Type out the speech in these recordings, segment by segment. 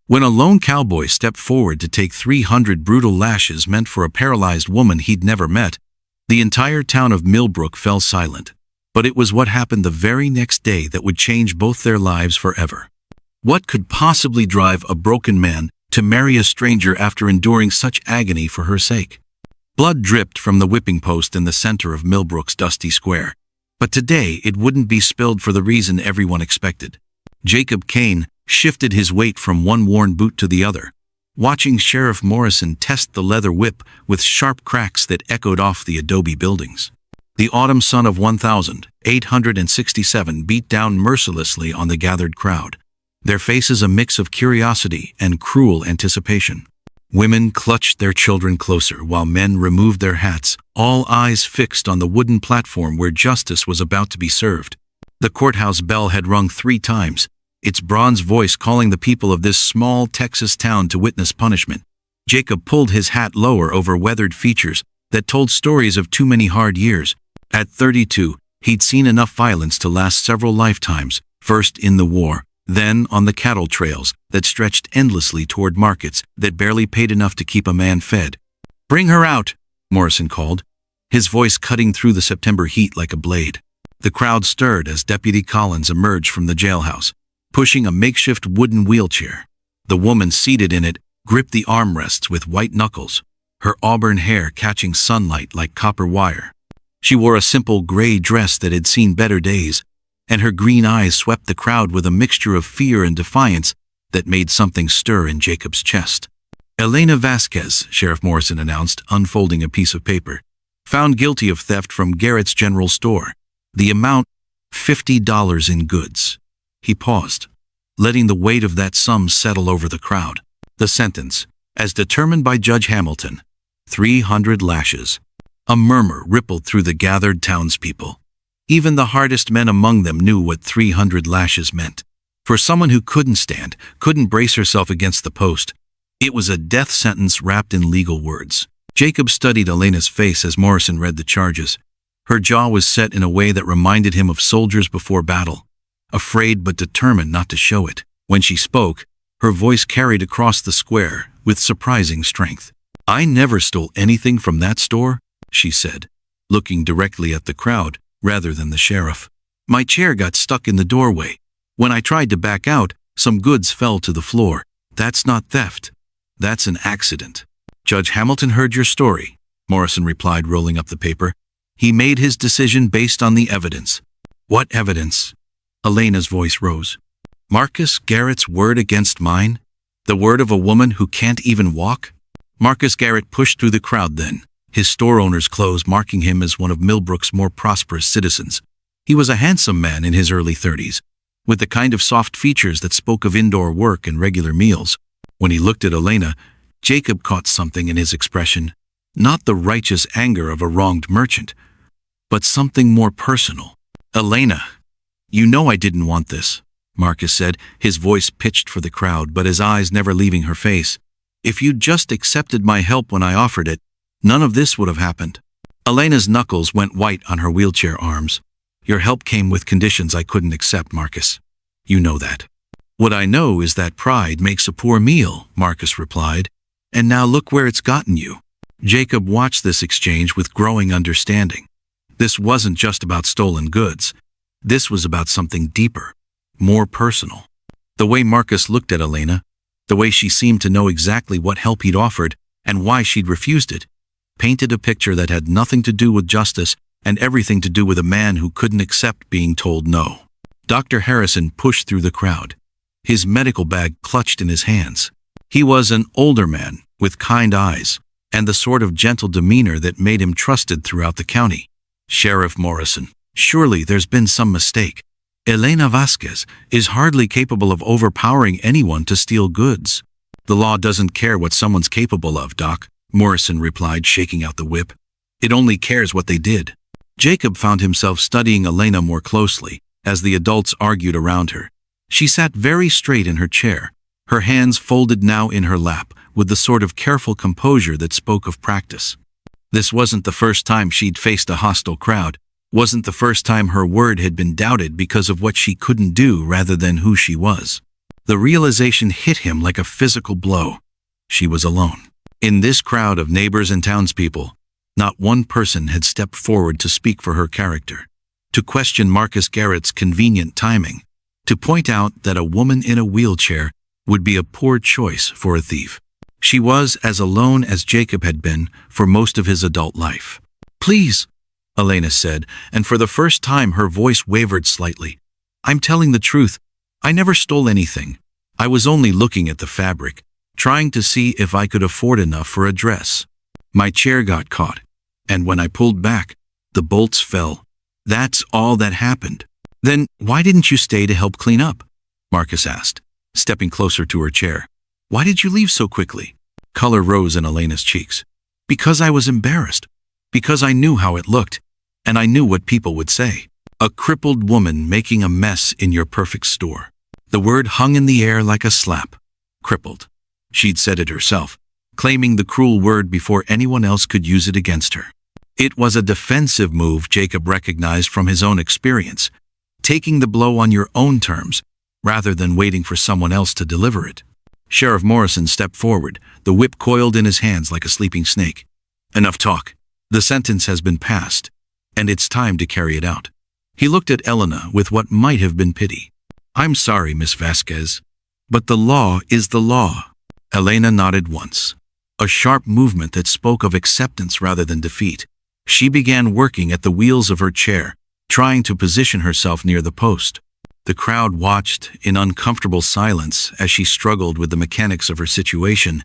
When a lone cowboy stepped forward to take 300 brutal lashes meant for a paralyzed woman he'd never met, the entire town of Millbrook fell silent. But it was what happened the very next day that would change both their lives forever. What could possibly drive a broken man to marry a stranger after enduring such agony for her sake? Blood dripped from the whipping post in the center of Millbrook's dusty square. But today it wouldn't be spilled for the reason everyone expected. Jacob Kane shifted his weight from one worn boot to the other, watching Sheriff Morrison test the leather whip with sharp cracks that echoed off the adobe buildings. The autumn sun of 1867 beat down mercilessly on the gathered crowd, their faces a mix of curiosity and cruel anticipation. Women clutched their children closer while men removed their hats, all eyes fixed on the wooden platform where justice was about to be served. The courthouse bell had rung 3 times, its bronze voice calling the people of this small Texas town to witness punishment. Jacob pulled his hat lower over weathered features that told stories of too many hard years. At 32, he'd seen enough violence to last several lifetimes, first in the war, then on the cattle trails that stretched endlessly toward markets that barely paid enough to keep a man fed. "Bring her out," Morrison called, his voice cutting through the September heat like a blade. The crowd stirred as Deputy Collins emerged from the jailhouse, pushing a makeshift wooden wheelchair. The woman seated in it gripped the armrests with white knuckles, her auburn hair catching sunlight like copper wire. She wore a simple gray dress that had seen better days, and her green eyes swept the crowd with a mixture of fear and defiance that made something stir in Jacob's chest. "Elena Vasquez," Sheriff Morrison announced, unfolding a piece of paper, "found guilty of theft from Garrett's General Store. The amount, $50 in goods." He paused, letting the weight of that sum settle over the crowd. The sentence, as determined by Judge Hamilton, 300 lashes. A murmur rippled through the gathered townspeople. Even the hardest men among them knew what 300 lashes meant. For someone who couldn't stand, couldn't brace herself against the post, it was a death sentence wrapped in legal words. Jacob studied Elena's face as Morrison read the charges. Her jaw was set in a way that reminded him of soldiers before battle, afraid but determined not to show it. When she spoke, her voice carried across the square with surprising strength. "I never stole anything from that store," she said, looking directly at the crowd rather than the sheriff. "My chair got stuck in the doorway. When I tried to back out, some goods fell to the floor. That's not theft. That's an accident." "Judge Hamilton heard your story," Morrison replied, rolling up the paper. "He made his decision based on the evidence." "What evidence?" Elena's voice rose. "Marcus Garrett's word against mine? The word of a woman who can't even walk?" Marcus Garrett pushed through the crowd then, his store owner's clothes marking him as one of Millbrook's more prosperous citizens. He was a handsome man in his early 30s, with the kind of soft features that spoke of indoor work and regular meals. When he looked at Elena, Jacob caught something in his expression, not the righteous anger of a wronged merchant, but something more personal. "Elena, you know I didn't want this," Marcus said, his voice pitched for the crowd but his eyes never leaving her face. "If you'd just accepted my help when I offered it, none of this would have happened." Elena's knuckles went white on her wheelchair arms. "Your help came with conditions I couldn't accept, Marcus. You know that." "What I know is that pride makes a poor meal," Marcus replied. "And now look where it's gotten you." Jacob watched this exchange with growing understanding. This wasn't just about stolen goods. This was about something deeper, more personal. The way Marcus looked at Elena, the way she seemed to know exactly what help he'd offered and why she'd refused it, painted a picture that had nothing to do with justice and everything to do with a man who couldn't accept being told no. Dr. Harrison pushed through the crowd, his medical bag clutched in his hands. He was an older man with kind eyes and the sort of gentle demeanor that made him trusted throughout the county. "Sheriff Morrison, surely there's been some mistake. Elena Vasquez is hardly capable of overpowering anyone to steal goods." "The law doesn't care what someone's capable of, Doc," Morrison replied, shaking out the whip. "It only cares what they did." Jacob found himself studying Elena more closely as the adults argued around her. She sat very straight in her chair, her hands folded now in her lap with the sort of careful composure that spoke of practice. This wasn't the first time she'd faced a hostile crowd, wasn't the first time her word had been doubted because of what she couldn't do rather than who she was. The realization hit him like a physical blow. She was alone. In this crowd of neighbors and townspeople, not one person had stepped forward to speak for her character, to question Marcus Garrett's convenient timing, to point out that a woman in a wheelchair would be a poor choice for a thief. She was as alone as Jacob had been for most of his adult life. "Please," Elena said, and for the first time her voice wavered slightly. "I'm telling the truth. I never stole anything. I was only looking at the fabric, trying to see if I could afford enough for a dress. My chair got caught, and when I pulled back, the bolts fell. That's all that happened." "Then why didn't you stay to help clean up?" Marcus asked, stepping closer to her chair. "Why did you leave so quickly?" Color rose in Elena's cheeks. "Because I was embarrassed. Because I knew how it looked, and I knew what people would say. A crippled woman making a mess in your perfect store." The word hung in the air like a slap. Crippled. She'd said it herself, claiming the cruel word before anyone else could use it against her. It was a defensive move Jacob recognized from his own experience, taking the blow on your own terms, rather than waiting for someone else to deliver it. Sheriff Morrison stepped forward, the whip coiled in his hands like a sleeping snake. "Enough talk. The sentence has been passed, and it's time to carry it out." He looked at Elena with what might have been pity. "I'm sorry, Miss Vasquez, but the law is the law." Elena nodded once, a sharp movement that spoke of acceptance rather than defeat. She began working at the wheels of her chair, trying to position herself near the post. The crowd watched in uncomfortable silence as she struggled with the mechanics of her situation.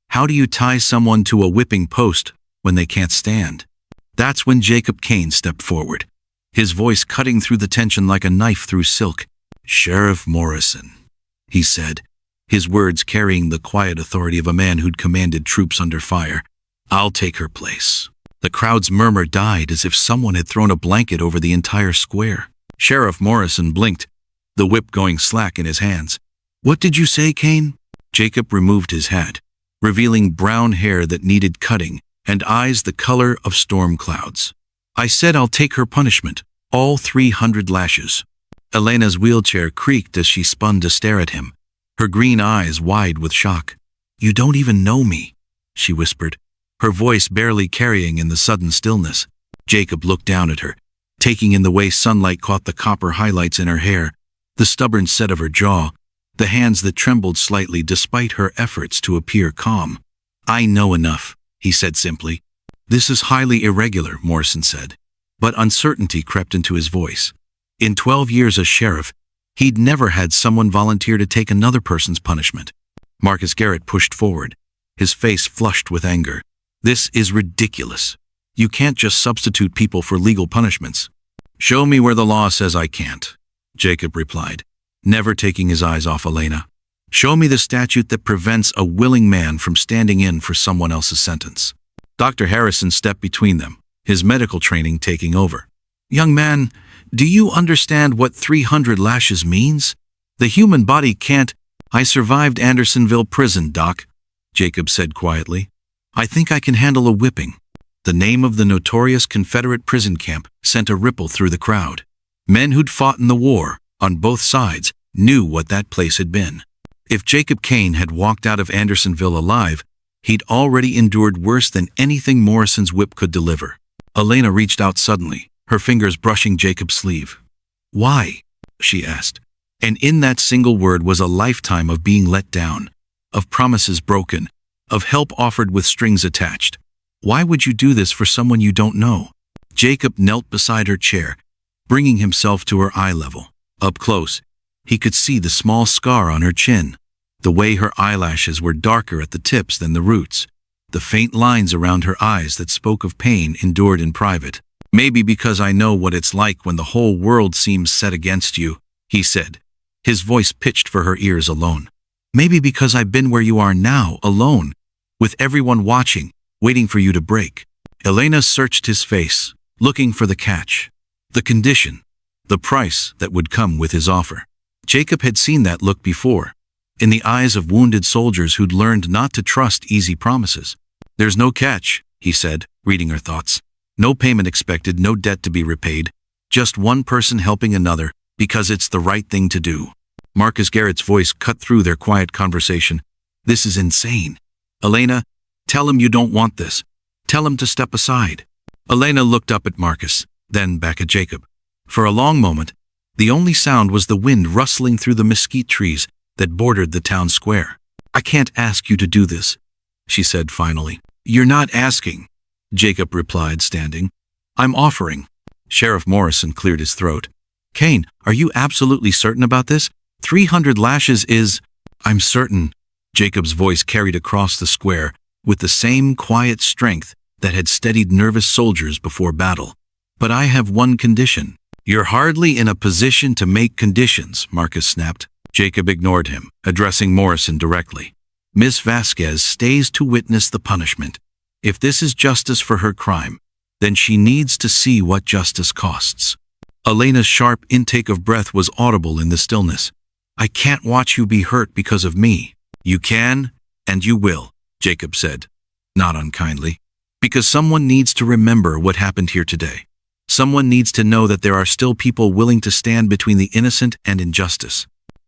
How do you tie someone to a whipping post when they can't stand? That's when Jacob Kane stepped forward, his voice cutting through the tension like a knife through silk. "Sheriff Morrison," he said, his words carrying the quiet authority of a man who'd commanded troops under fire. "I'll take her place." The crowd's murmur died as if someone had thrown a blanket over the entire square. Sheriff Morrison blinked, the whip going slack in his hands. "What did you say, Kane?" Jacob removed his hat, revealing brown hair that needed cutting and eyes the color of storm clouds. "I said I'll take her punishment, all 300 lashes." Elena's wheelchair creaked as she spun to stare at him, her green eyes wide with shock. "You don't even know me," she whispered, her voice barely carrying in the sudden stillness. Jacob looked down at her, taking in the way sunlight caught the copper highlights in her hair, the stubborn set of her jaw, the hands that trembled slightly despite her efforts to appear calm. "I know enough," he said simply. "This is highly irregular," Morrison said, but uncertainty crept into his voice. In 12 years as sheriff, he'd never had someone volunteer to take another person's punishment. Marcus Garrett pushed forward, his face flushed with anger. "This is ridiculous. You can't just substitute people for legal punishments." "Show me where the law says I can't," Jacob replied, never taking his eyes off Elena. "Show me the statute that prevents a willing man from standing in for someone else's sentence." Dr. Harrison stepped between them, his medical training taking over. "Young man, do you understand what 300 lashes means? The human body can't—" "I survived Andersonville prison, Doc," Jacob said quietly. "I think I can handle a whipping." The name of the notorious Confederate prison camp sent a ripple through the crowd. Men who'd fought in the war, on both sides, knew what that place had been. If Jacob Kane had walked out of Andersonville alive, he'd already endured worse than anything Morrison's whip could deliver. Elena reached out suddenly, her fingers brushing Jacob's sleeve. "Why?" she asked. And in that single word was a lifetime of being let down, of promises broken, of help offered with strings attached. "Why would you do this for someone you don't know?" Jacob knelt beside her chair, bringing himself to her eye level. Up close, he could see the small scar on her chin, the way her eyelashes were darker at the tips than the roots, the faint lines around her eyes that spoke of pain endured in private. "Maybe because I know what it's like when the whole world seems set against you," he said, his voice pitched for her ears alone. "Maybe because I've been where you are now, alone, with everyone watching, waiting for you to break." Elena searched his face, looking for the catch, the condition, the price that would come with his offer. Jacob had seen that look before, in the eyes of wounded soldiers who'd learned not to trust easy promises. "There's no catch," he said, reading her thoughts. "No payment expected, no debt to be repaid, just one person helping another, because it's the right thing to do." Marcus Garrett's voice cut through their quiet conversation. This is insane. Elena, tell him you don't want this. Tell him to step aside. Elena looked up at Marcus, then back at Jacob. For a long moment, the only sound was the wind rustling through the mesquite trees that bordered the town square. I can't ask you to do this, she said finally. You're not asking, Jacob replied, standing. I'm offering. Sheriff Morrison cleared his throat. Kane, are you absolutely certain about this? 300 lashes is… I'm certain. Jacob's voice carried across the square with the same quiet strength that had steadied nervous soldiers before battle. But I have one condition. You're hardly in a position to make conditions, Marcus snapped. Jacob ignored him, addressing Morrison directly. Miss Vasquez stays to witness the punishment. If this is justice for her crime, then she needs to see what justice costs. Elena's sharp intake of breath was audible in the stillness. I can't watch you be hurt because of me. You can, and you will, Jacob said, not unkindly. Because someone needs to remember what happened here today. Someone needs to know that there are still people willing to stand between the innocent and injustice.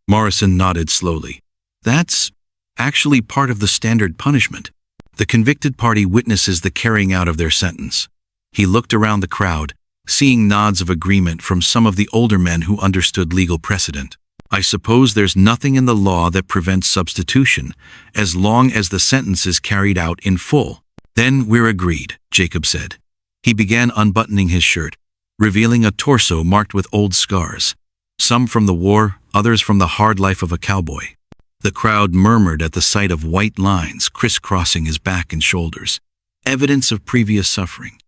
Morrison nodded slowly. That's actually part of the standard punishment. The convicted party witnesses the carrying out of their sentence. He looked around the crowd, seeing nods of agreement from some of the older men who understood legal precedent. I suppose there's nothing in the law that prevents substitution, as long as the sentence is carried out in full. Then we're agreed, Jacob said. He began unbuttoning his shirt, revealing a torso marked with old scars. Some from the war, others from the hard life of a cowboy. The crowd murmured at the sight of white lines crisscrossing his back and shoulders, evidence of previous suffering.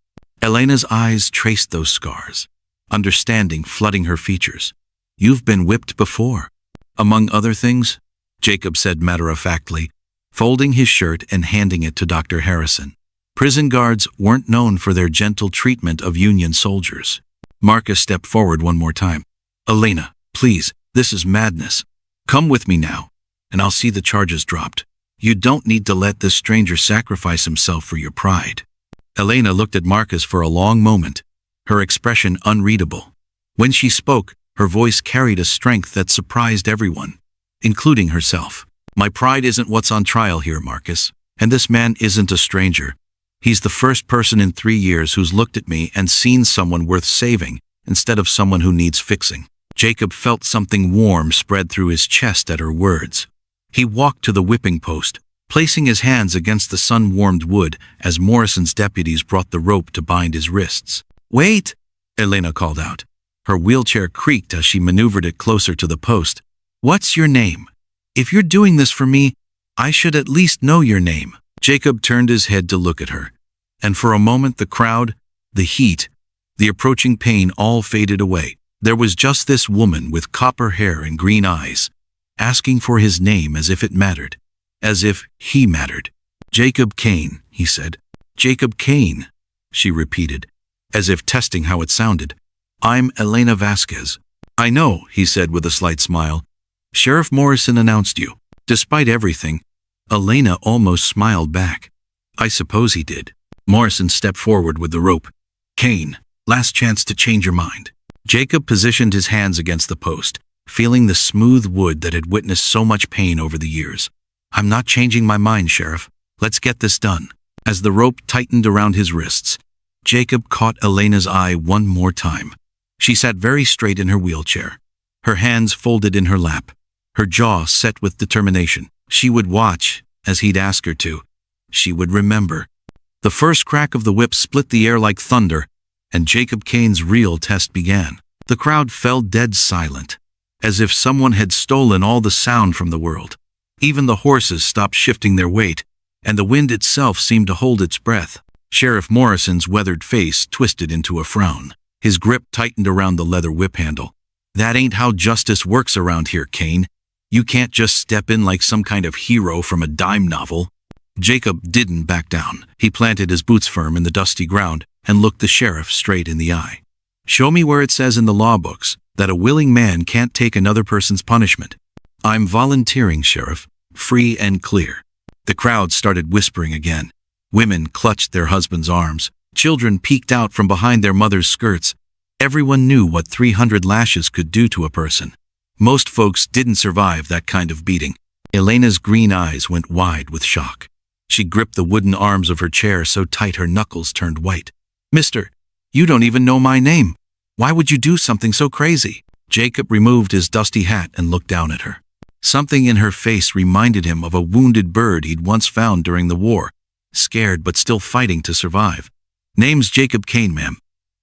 Elena's eyes traced those scars, understanding flooding her features. You've been whipped before. Among other things, Jacob said matter-of-factly, folding his shirt and handing it to Dr. Harrison. Prison guards weren't known for their gentle treatment of Union soldiers. Marcus stepped forward one more time. Elena, please, this is madness. Come with me now, and I'll see the charges dropped. You don't need to let this stranger sacrifice himself for your pride. Elena looked at Marcus for a long moment, her expression unreadable. When she spoke, her voice carried a strength that surprised everyone, including herself. My pride isn't what's on trial here, Marcus, and this man isn't a stranger. He's the first person in 3 years who's looked at me and seen someone worth saving instead of someone who needs fixing. Jacob felt something warm spread through his chest at her words. He walked to the whipping post, placing his hands against the sun-warmed wood as Morrison's deputies brought the rope to bind his wrists. Wait, Elena called out. Her wheelchair creaked as she maneuvered it closer to the post. What's your name? If you're doing this for me, I should at least know your name. Jacob turned his head to look at her, and for a moment the crowd, the heat, the approaching pain all faded away. There was just this woman with copper hair and green eyes, asking for his name as if it mattered, as if he mattered. Jacob Kane, he said. Jacob Kane, she repeated, as if testing how it sounded. I'm Elena Vasquez. I know, he said with a slight smile. Sheriff Morrison announced you. Despite everything, Elena almost smiled back. I suppose he did. Morrison stepped forward with the rope. Kane, last chance to change your mind. Jacob positioned his hands against the post, feeling the smooth wood that had witnessed so much pain over the years. I'm not changing my mind, Sheriff. Let's get this done. As the rope tightened around his wrists, Jacob caught Elena's eye one more time. She sat very straight in her wheelchair, her hands folded in her lap, her jaw set with determination. She would watch, as he'd ask her to. She would remember. The first crack of the whip split the air like thunder, and Jacob Kane's real test began. The crowd fell dead silent, as if someone had stolen all the sound from the world. Even the horses stopped shifting their weight, and the wind itself seemed to hold its breath. Sheriff Morrison's weathered face twisted into a frown. His grip tightened around the leather whip handle. That ain't how justice works around here, Kane. You can't just step in like some kind of hero from a dime novel. Jacob didn't back down. He planted his boots firm in the dusty ground and looked the sheriff straight in the eye. Show me where it says in the law books that a willing man can't take another person's punishment. I'm volunteering, Sheriff, free and clear. The crowd started whispering again. Women clutched their husbands' arms. Children peeked out from behind their mothers' skirts. Everyone knew what 300 lashes could do to a person. Most folks didn't survive that kind of beating. Elena's green eyes went wide with shock. She gripped the wooden arms of her chair so tight her knuckles turned white. "Mister, you don't even know my name. Why would you do something so crazy?" Jacob removed his dusty hat and looked down at her. Something in her face reminded him of a wounded bird he'd once found during the war, scared but still fighting to survive. "Name's Jacob Kane, ma'am.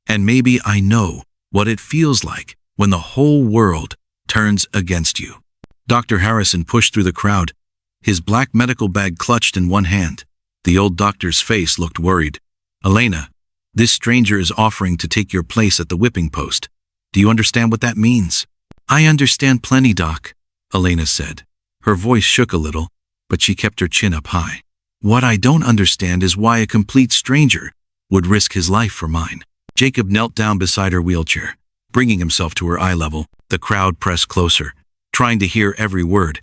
And maybe I know what it feels like when the whole world turns against you." Dr. Harrison pushed through the crowd, his black medical bag clutched in one hand. The old doctor's face looked worried. "Elena, this stranger is offering to take your place at the whipping post. Do you understand what that means?" "I understand plenty, Doc," Elena said. Her voice shook a little, but she kept her chin up high. "What I don't understand is why a complete stranger would risk his life for mine." Jacob knelt down beside her wheelchair, bringing himself to her eye level. The crowd pressed closer, trying to hear every word.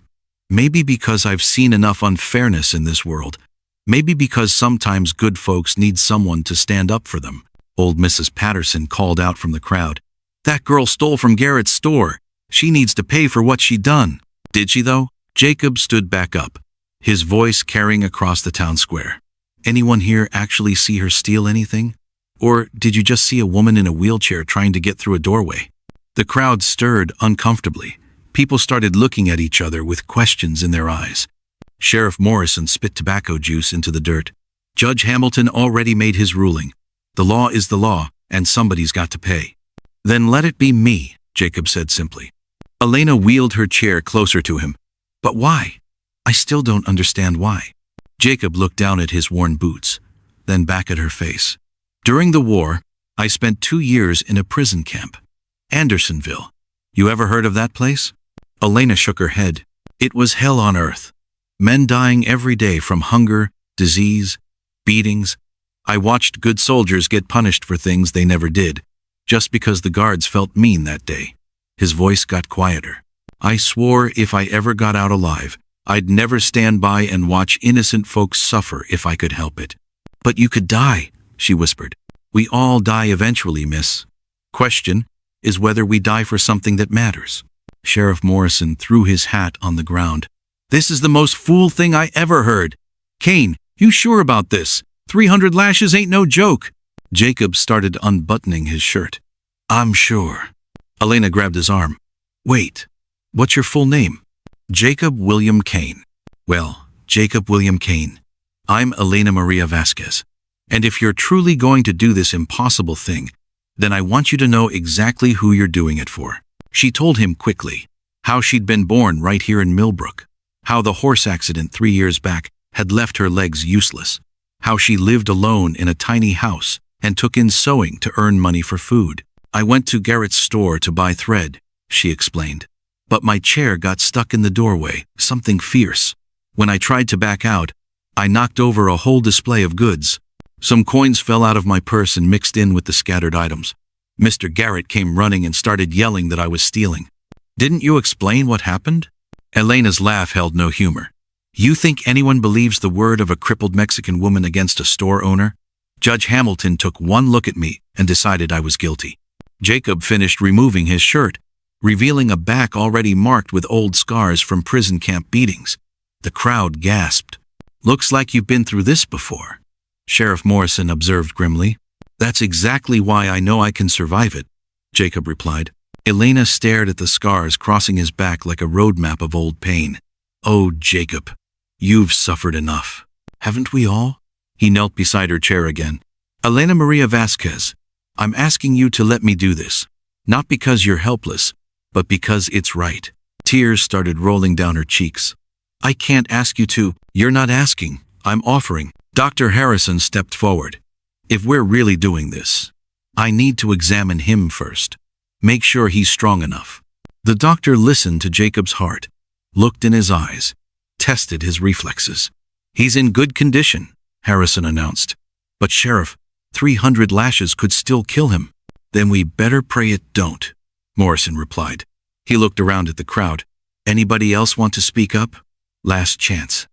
"Maybe because I've seen enough unfairness in this world. Maybe because sometimes good folks need someone to stand up for them." Old Mrs. Patterson called out from the crowd. "That girl stole from Garrett's store. She needs to pay for what she done." "Did she, though?" Jacob stood back up, his voice carrying across the town square. "Anyone here actually see her steal anything? Or did you just see a woman in a wheelchair trying to get through a doorway?" The crowd stirred uncomfortably. People started looking at each other with questions in their eyes. Sheriff Morrison spit tobacco juice into the dirt. "Judge Hamilton already made his ruling. The law is the law, and somebody's got to pay." "Then let it be me," Jacob said simply. Elena wheeled her chair closer to him. "But why? I still don't understand why." Jacob looked down at his worn boots, then back at her face. "During the war, I spent 2 years in a prison camp. Andersonville. You ever heard of that place?" Elena shook her head. "It was hell on earth. Men dying every day from hunger, disease, beatings. I watched good soldiers get punished for things they never did, just because the guards felt mean that day." His voice got quieter. "I swore if I ever got out alive, I'd never stand by and watch innocent folks suffer if I could help it." "But you could die," she whispered. "We all die eventually, miss. Question is whether we die for something that matters." Sheriff Morrison threw his hat on the ground. "This is the most fool thing I ever heard. Kane, you sure about this? 300 lashes ain't no joke." Jacob started unbuttoning his shirt. "I'm sure." Elena grabbed his arm. "Wait, what's your full name?" "Jacob William Kane." "Well, Jacob William Kane, I'm Elena Maria Vasquez. And if you're truly going to do this impossible thing, then I want you to know exactly who you're doing it for." She told him quickly how she'd been born right here in Millbrook, how the horse accident 3 years back had left her legs useless, how she lived alone in a tiny house and took in sewing to earn money for food. "I went to Garrett's store to buy thread," she explained. "But my chair got stuck in the doorway, something fierce. When I tried to back out, I knocked over a whole display of goods. Some coins fell out of my purse and mixed in with the scattered items. Mr. Garrett came running and started yelling that I was stealing." "Didn't you explain what happened?" Elena's laugh held no humor. "You think anyone believes the word of a crippled Mexican woman against a store owner? Judge Hamilton took one look at me and decided I was guilty." Jacob finished removing his shirt, revealing a back already marked with old scars from prison camp beatings. The crowd gasped. "Looks like you've been through this before," Sheriff Morrison observed grimly. "That's exactly why I know I can survive it," Jacob replied. Elena stared at the scars crossing his back like a roadmap of old pain. "Oh, Jacob, you've suffered enough. Haven't we all?" He knelt beside her chair again. "Elena Maria Vasquez, I'm asking you to let me do this. Not because you're helpless, but because it's right." Tears started rolling down her cheeks. "I can't ask you to." "You're not asking, I'm offering." Dr. Harrison stepped forward. "If we're really doing this, I need to examine him first. Make sure he's strong enough." The doctor listened to Jacob's heart, looked in his eyes, tested his reflexes. "He's in good condition," Harrison announced. "But Sheriff, 300 lashes could still kill him." "Then we better pray it don't," Morrison replied. He looked around at the crowd. "Anybody else want to speak up? Last chance."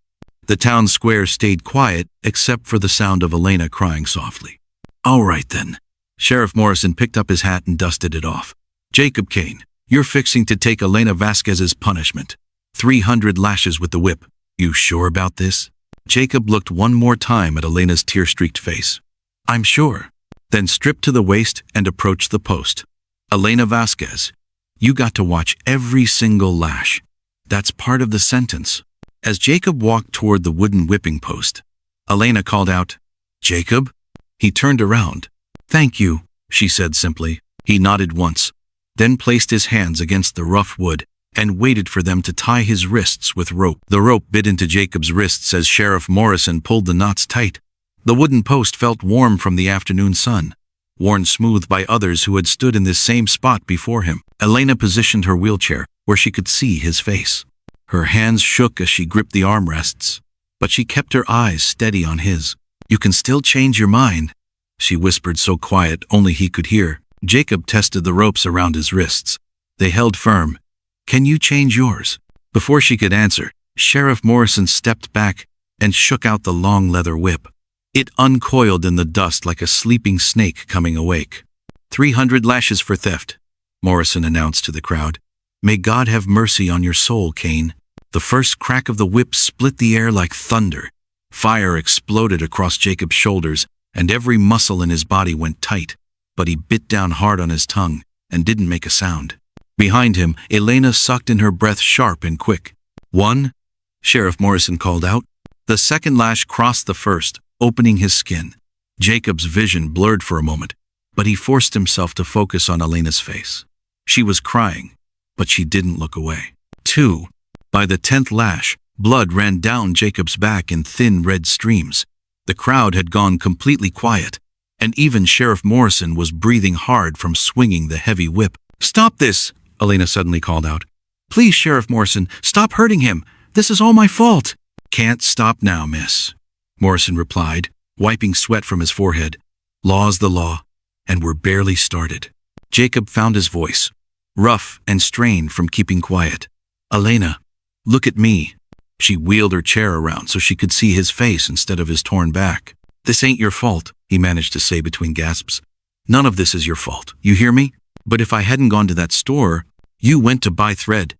The town square stayed quiet except for the sound of Elena crying softly. "All right then." Sheriff Morrison picked up his hat and dusted it off. "Jacob Kane, You're fixing to take Elena Vasquez's punishment. 300 lashes with the whip. You sure about this? Jacob looked one more time at Elena's tear-streaked face. I'm sure. Then stripped to the waist and approached the post. Elena Vasquez, you got to watch every single lash. That's part of the sentence. As Jacob walked toward the wooden whipping post, Elena called out, Jacob? He turned around. Thank you, she said simply. He nodded once, then placed his hands against the rough wood and waited for them to tie his wrists with rope. The rope bit into Jacob's wrists as Sheriff Morrison pulled the knots tight. The wooden post felt warm from the afternoon sun, worn smooth by others who had stood in this same spot before him. Elena positioned her wheelchair where she could see his face. Her hands shook as she gripped the armrests, but she kept her eyes steady on his. You can still change your mind, she whispered so quiet only he could hear. Jacob tested the ropes around his wrists. They held firm. Can you change yours? Before she could answer, Sheriff Morrison stepped back and shook out the long leather whip. It uncoiled in the dust like a sleeping snake coming awake. 300 lashes for theft, Morrison announced to the crowd. May God have mercy on your soul, Cain. The first crack of the whip split the air like thunder. Fire exploded across Jacob's shoulders, and every muscle in his body went tight, but he bit down hard on his tongue and didn't make a sound. Behind him, Elena sucked in her breath sharp and quick. One, Sheriff Morrison called out. The second lash crossed the first, opening his skin. Jacob's vision blurred for a moment, but he forced himself to focus on Elena's face. She was crying, but she didn't look away. 2. By the 10th lash, blood ran down Jacob's back in thin red streams. The crowd had gone completely quiet, and even Sheriff Morrison was breathing hard from swinging the heavy whip. Stop this, Elena suddenly called out. Please, Sheriff Morrison, stop hurting him. This is all my fault. Can't stop now, miss, Morrison replied, wiping sweat from his forehead. Law's the law, and we're barely started. Jacob found his voice, rough and strained from keeping quiet. Elena, look at me. She wheeled her chair around so she could see his face instead of his torn back. This ain't your fault, he managed to say between gasps. None of this is your fault, you hear me? But if I hadn't gone to that store, you went to buy thread.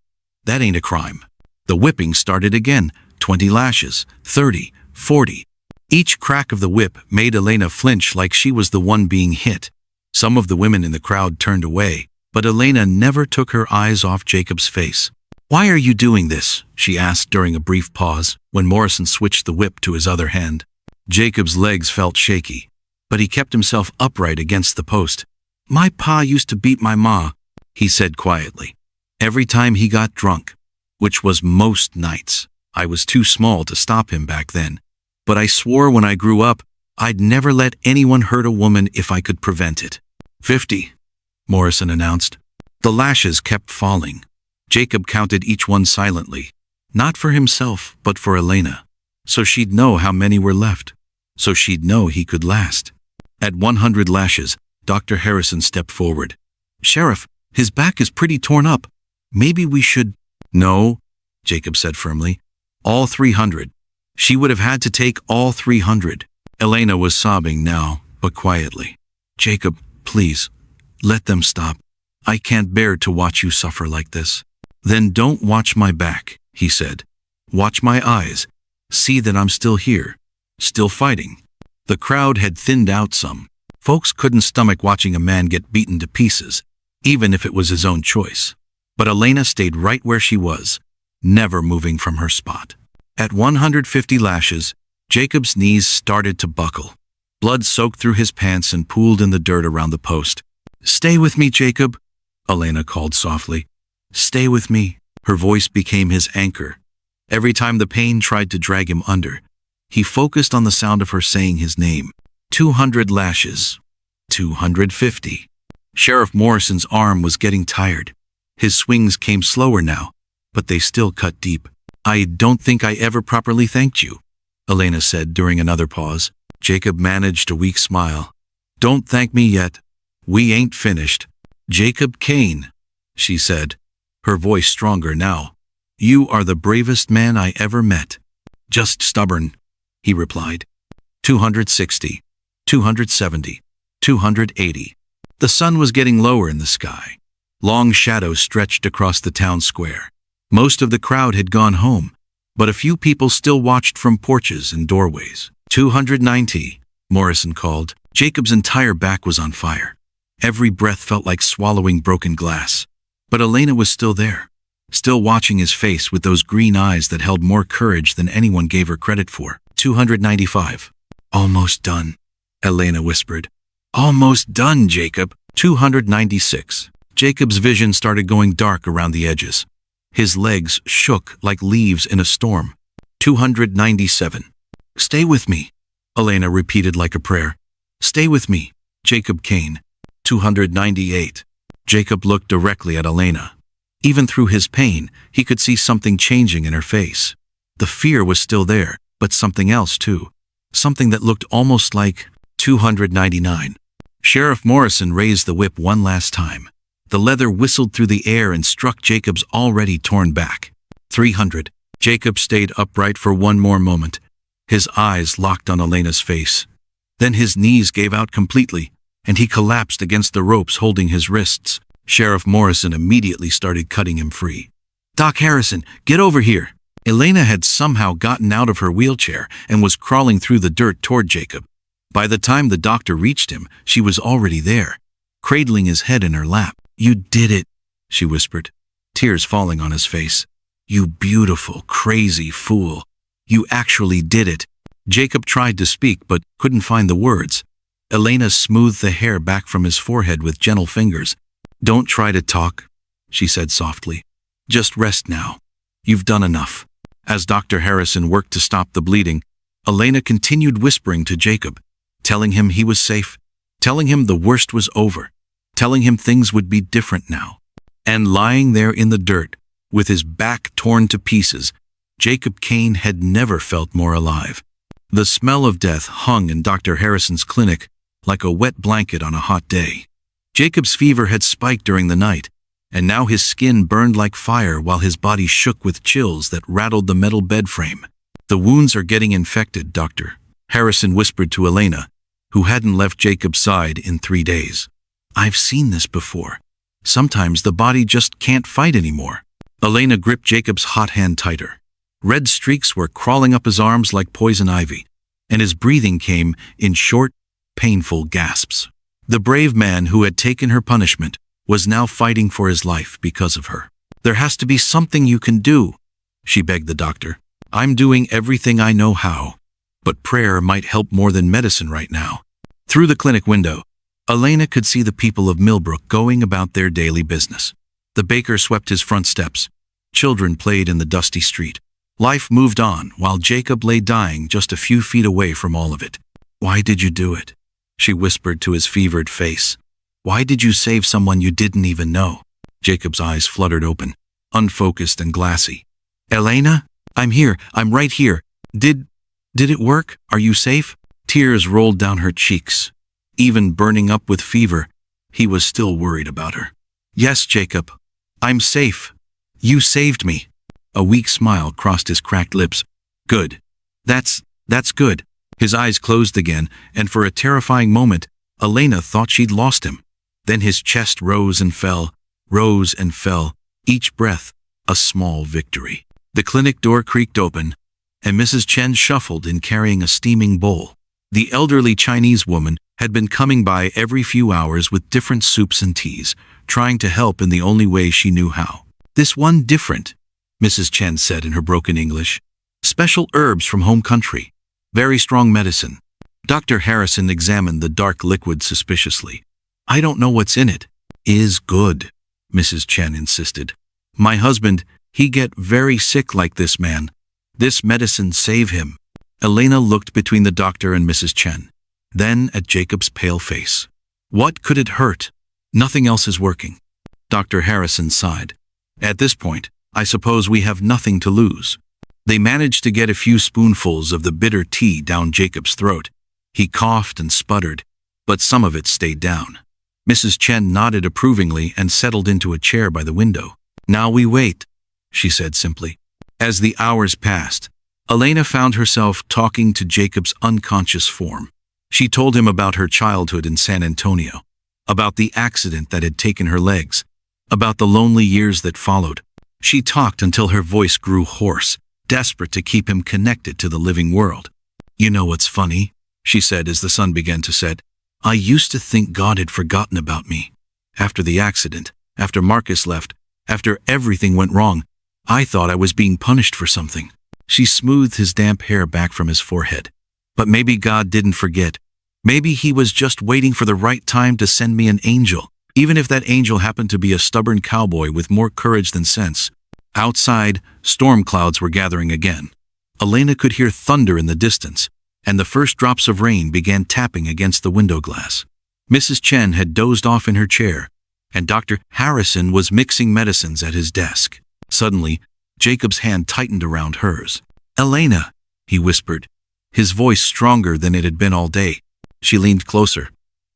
That ain't a crime. The whipping started again, 20 lashes, 30, 40. Each crack of the whip made Elena flinch like she was the one being hit. Some of the women in the crowd turned away, but Elena never took her eyes off Jacob's face. Why are you doing this? She asked during a brief pause when Morrison switched the whip to his other hand. Jacob's legs felt shaky, but he kept himself upright against the post. My pa used to beat my ma, he said quietly, every time he got drunk, which was most nights. I was too small to stop him back then, but I swore when I grew up I'd never let anyone hurt a woman if I could prevent it. 50, Morrison announced. The lashes kept falling. Jacob counted each one silently, not for himself, but for Elena, so she'd know how many were left, so she'd know he could last. At 100 lashes, Dr. Harrison stepped forward. Sheriff, his back is pretty torn up. Maybe we should... No, Jacob said firmly. All 300. She would have had to take all 300. Elena was sobbing now, but quietly. Jacob, please, let them stop. I can't bear to watch you suffer like this. Then don't watch my back, he said. Watch my eyes. See that I'm still here, still fighting. The crowd had thinned out some. Folks couldn't stomach watching a man get beaten to pieces, even if it was his own choice. But Elena stayed right where she was, never moving from her spot. At 150 lashes, Jacob's knees started to buckle. Blood soaked through his pants and pooled in the dirt around the post. Stay with me, Jacob, Elena called softly. Stay with me. Her voice became his anchor. Every time the pain tried to drag him under, he focused on the sound of her saying his name. 200 lashes. 250. Sheriff Morrison's arm was getting tired. His swings came slower now, but they still cut deep. I don't think I ever properly thanked you, Elena said during another pause. Jacob managed a weak smile. Don't thank me yet. We ain't finished. Jacob Cain, she said, her voice stronger now. You are the bravest man I ever met. Just stubborn, he replied. 260, 270, 280. The sun was getting lower in the sky. Long shadows stretched across the town square. Most of the crowd had gone home, but a few people still watched from porches and doorways. 290, Morrison called. Jacob's entire back was on fire. Every breath felt like swallowing broken glass. But Elena was still there, still watching his face with those green eyes that held more courage than anyone gave her credit for. 295. Almost done, Elena whispered. Almost done, Jacob. 296. Jacob's vision started going dark around the edges. His legs shook like leaves in a storm. 297. Stay with me, Elena repeated like a prayer. Stay with me, Jacob Kane. 298. Jacob looked directly at Elena. Even through his pain, he could see something changing in her face. The fear was still there, but something else too. Something that looked almost like 299. Sheriff Morrison raised the whip one last time. The leather whistled through the air and struck Jacob's already torn back. 300. Jacob stayed upright for one more moment. His eyes locked on Elena's face. Then his knees gave out completely, and he collapsed against the ropes holding his wrists. Sheriff Morrison immediately started cutting him free. Doc Harrison, get over here. Elena had somehow gotten out of her wheelchair and was crawling through the dirt toward Jacob. By the time the doctor reached him, she was already there, cradling his head in her lap. You did it, she whispered, tears falling on his face. You beautiful, crazy fool. You actually did it. Jacob tried to speak but couldn't find the words. Elena smoothed the hair back from his forehead with gentle fingers. Don't try to talk, she said softly. Just rest now. You've done enough. As Dr. Harrison worked to stop the bleeding, Elena continued whispering to Jacob, telling him he was safe, telling him the worst was over, telling him things would be different now. And lying there in the dirt, with his back torn to pieces, Jacob Kane had never felt more alive. The smell of death hung in Dr. Harrison's clinic like a wet blanket on a hot day. Jacob's fever had spiked during the night, and now his skin burned like fire while his body shook with chills that rattled the metal bed frame. The wounds are getting infected, Doctor, Harrison whispered to Elena, who hadn't left Jacob's side in 3 days. I've seen this before. Sometimes the body just can't fight anymore. Elena gripped Jacob's hot hand tighter. Red streaks were crawling up his arms like poison ivy, and his breathing came in short, painful gasps. The brave man who had taken her punishment was now fighting for his life because of her. There has to be something you can do, she begged the doctor. I'm doing everything I know how, but prayer might help more than medicine right now. Through the clinic window, Elena could see the people of Millbrook going about their daily business. The baker swept his front steps. Children played in the dusty street. Life moved on while Jacob lay dying just a few feet away from all of it. Why did you do it? She whispered to his fevered face. Why did you save someone you didn't even know? Jacob's eyes fluttered open, unfocused and glassy. Elena? I'm here. I'm right here. Did it work? Are you safe? Tears rolled down her cheeks. Even burning up with fever, he was still worried about her. Yes, Jacob. I'm safe. You saved me. A weak smile crossed his cracked lips. Good. That's good. His eyes closed again, and for a terrifying moment, Elena thought she'd lost him. Then his chest rose and fell, each breath a small victory. The clinic door creaked open, and Mrs. Chen shuffled in carrying a steaming bowl. The elderly Chinese woman had been coming by every few hours with different soups and teas, trying to help in the only way she knew how. This one different, Mrs. Chen said in her broken English. Special herbs from home country. Very strong medicine. Dr. Harrison examined the dark liquid suspiciously. I don't know what's in it. Is good, Mrs. Chen insisted. My husband, he get very sick like this, man. This medicine save him. Elena looked between the doctor and Mrs. Chen, then at Jacob's pale face. What could it hurt? Nothing else is working. Dr. Harrison sighed. At this point, I suppose we have nothing to lose. They managed to get a few spoonfuls of the bitter tea down Jacob's throat. He coughed and sputtered, but some of it stayed down. Mrs. Chen nodded approvingly and settled into a chair by the window. Now we wait, she said simply. As the hours passed, Elena found herself talking to Jacob's unconscious form. She told him about her childhood in San Antonio, about the accident that had taken her legs, about the lonely years that followed. She talked until her voice grew hoarse, desperate to keep him connected to the living world. "You know what's funny?" she said as the sun began to set. "I used to think God had forgotten about me. After the accident, after Marcus left, after everything went wrong, I thought I was being punished for something." She smoothed his damp hair back from his forehead. "But maybe God didn't forget. Maybe he was just waiting for the right time to send me an angel, even if that angel happened to be a stubborn cowboy with more courage than sense." Outside, storm clouds were gathering again. Elena could hear thunder in the distance, and the first drops of rain began tapping against the window glass. Mrs. Chen had dozed off in her chair, and Dr. Harrison was mixing medicines at his desk. Suddenly, Jacob's hand tightened around hers. "Elena," he whispered, his voice stronger than it had been all day. She leaned closer.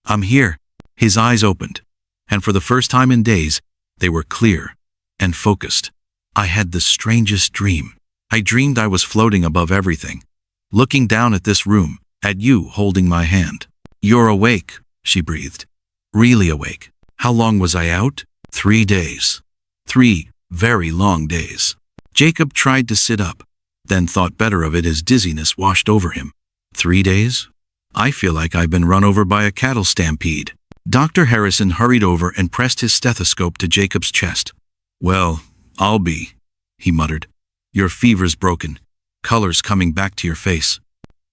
"I'm here." His eyes opened, and for the first time in days, they were clear and focused. "I had the strangest dream. I dreamed I was floating above everything, looking down at this room, at you holding my hand." "You're awake," she breathed. "Really awake." "How long was I out?" 3 days. 3 very long days. Jacob tried to sit up, then thought better of it as dizziness washed over him. 3 days? I feel like I've been run over by a cattle stampede. Dr. Harrison hurried over and pressed his stethoscope to Jacob's chest. "Well, I'll be," he muttered. "Your fever's broken, colors coming back to your face."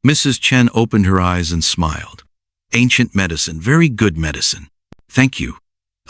Mrs. Chen opened her eyes and smiled. "Ancient medicine, very good medicine." "Thank you,"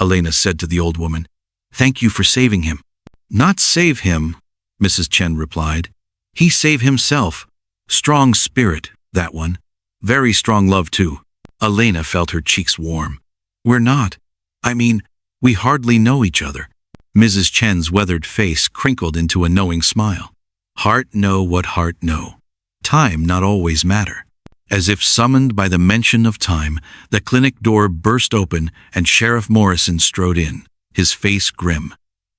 Elena said to the old woman. "Thank you for saving him." "Not save him," Mrs. Chen replied. "He saved himself. Strong spirit, that one. Very strong love, too." Elena felt her cheeks warm. "We're not. I mean, we hardly know each other." Mrs. Chen's weathered face crinkled into a knowing smile. "Heart know what heart know. Time not always matter." As if summoned by the mention of time, the clinic door burst open and Sheriff Morrison strode in, his face grim.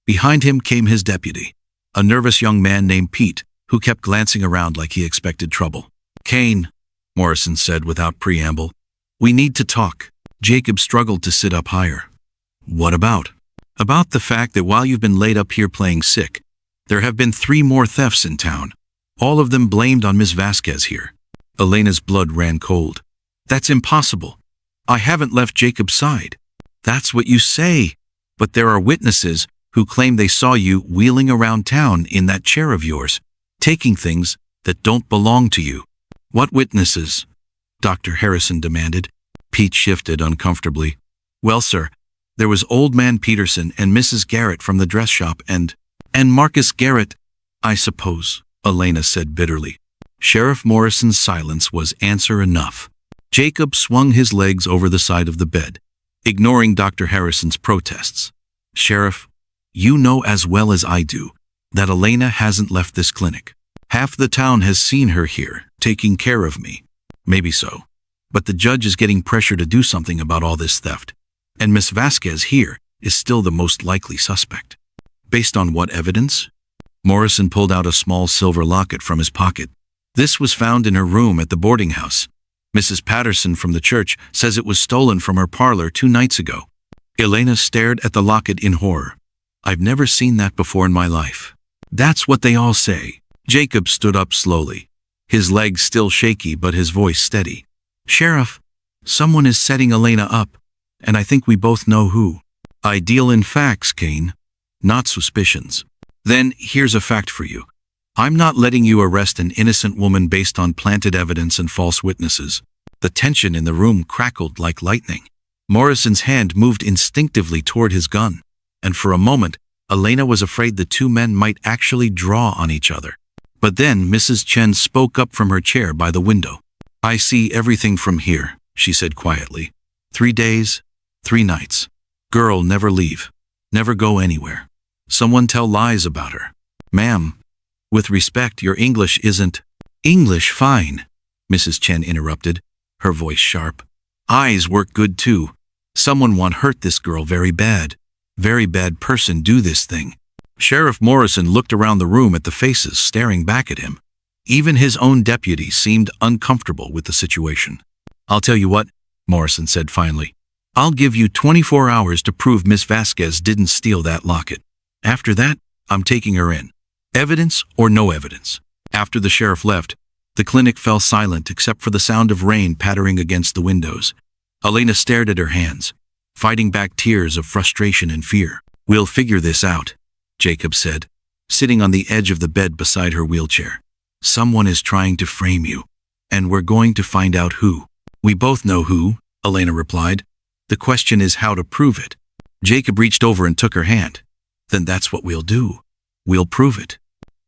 Behind him came his deputy, a nervous young man named Pete, who kept glancing around like he expected trouble. "Kane," Morrison said without preamble, "we need to talk." Jacob struggled to sit up higher. "What about?" "About the fact that while you've been laid up here playing sick, there have been 3 more thefts in town, all of them blamed on Miss Vasquez here." Elena's blood ran cold. "That's impossible. I haven't left Jacob's side." "That's what you say, but there are witnesses who claim they saw you wheeling around town in that chair of yours, taking things that don't belong to you." "What witnesses?" Dr. Harrison demanded. Pete shifted uncomfortably. "Well, sir, there was Old Man Peterson and Mrs. Garrett from the dress shop and Marcus Garrett, I suppose," Elena said bitterly. Sheriff Morrison's silence was answer enough. Jacob swung his legs over the side of the bed, ignoring Dr. Harrison's protests. "Sheriff, you know as well as I do that Elena hasn't left this clinic. Half the town has seen her here, taking care of me. Maybe so. But the judge is getting pressure to do something about all this theft. And Miss Vasquez here is still the most likely suspect." "Based on what evidence?" Morrison pulled out a small silver locket from his pocket. "This was found in her room at the boarding house. Mrs. Patterson from the church says it was stolen from her parlor 2 nights ago." Elena stared at the locket in horror. "I've never seen that before in my life." "That's what they all say." Jacob stood up slowly, his legs still shaky but his voice steady. "Sheriff, someone is setting Elena up, and I think we both know who." "I deal in facts, Kane, not suspicions." "Then here's a fact for you. I'm not letting you arrest an innocent woman based on planted evidence and false witnesses." The tension in the room crackled like lightning. Morrison's hand moved instinctively toward his gun, and for a moment, Elena was afraid the 2 men might actually draw on each other. But then Mrs. Chen spoke up from her chair by the window. "I see everything from here," she said quietly. 3 days, 3 nights. Girl never leave, never go anywhere. Someone tell lies about her. "Ma'am, with respect, your English isn't—" "English fine," Mrs. Chen interrupted, her voice sharp. "Eyes work good too. Someone want hurt this girl very bad. Very bad person do this thing." Sheriff Morrison looked around the room at the faces staring back at him. Even his own deputy seemed uncomfortable with the situation. "I'll tell you what," Morrison said finally. I'll give you 24 hours to prove Miss Vasquez didn't steal that locket. After that, I'm taking her in. Evidence or no evidence. After the sheriff left, the clinic fell silent except for the sound of rain pattering against the windows. Elena stared at her hands, fighting back tears of frustration and fear. We'll figure this out, Jacob said, sitting on the edge of the bed beside her wheelchair. Someone is trying to frame you, and we're going to find out who. We both know who, Elena replied. The question is how to prove it. Jacob reached over and took her hand. Then that's what we'll do. We'll prove it.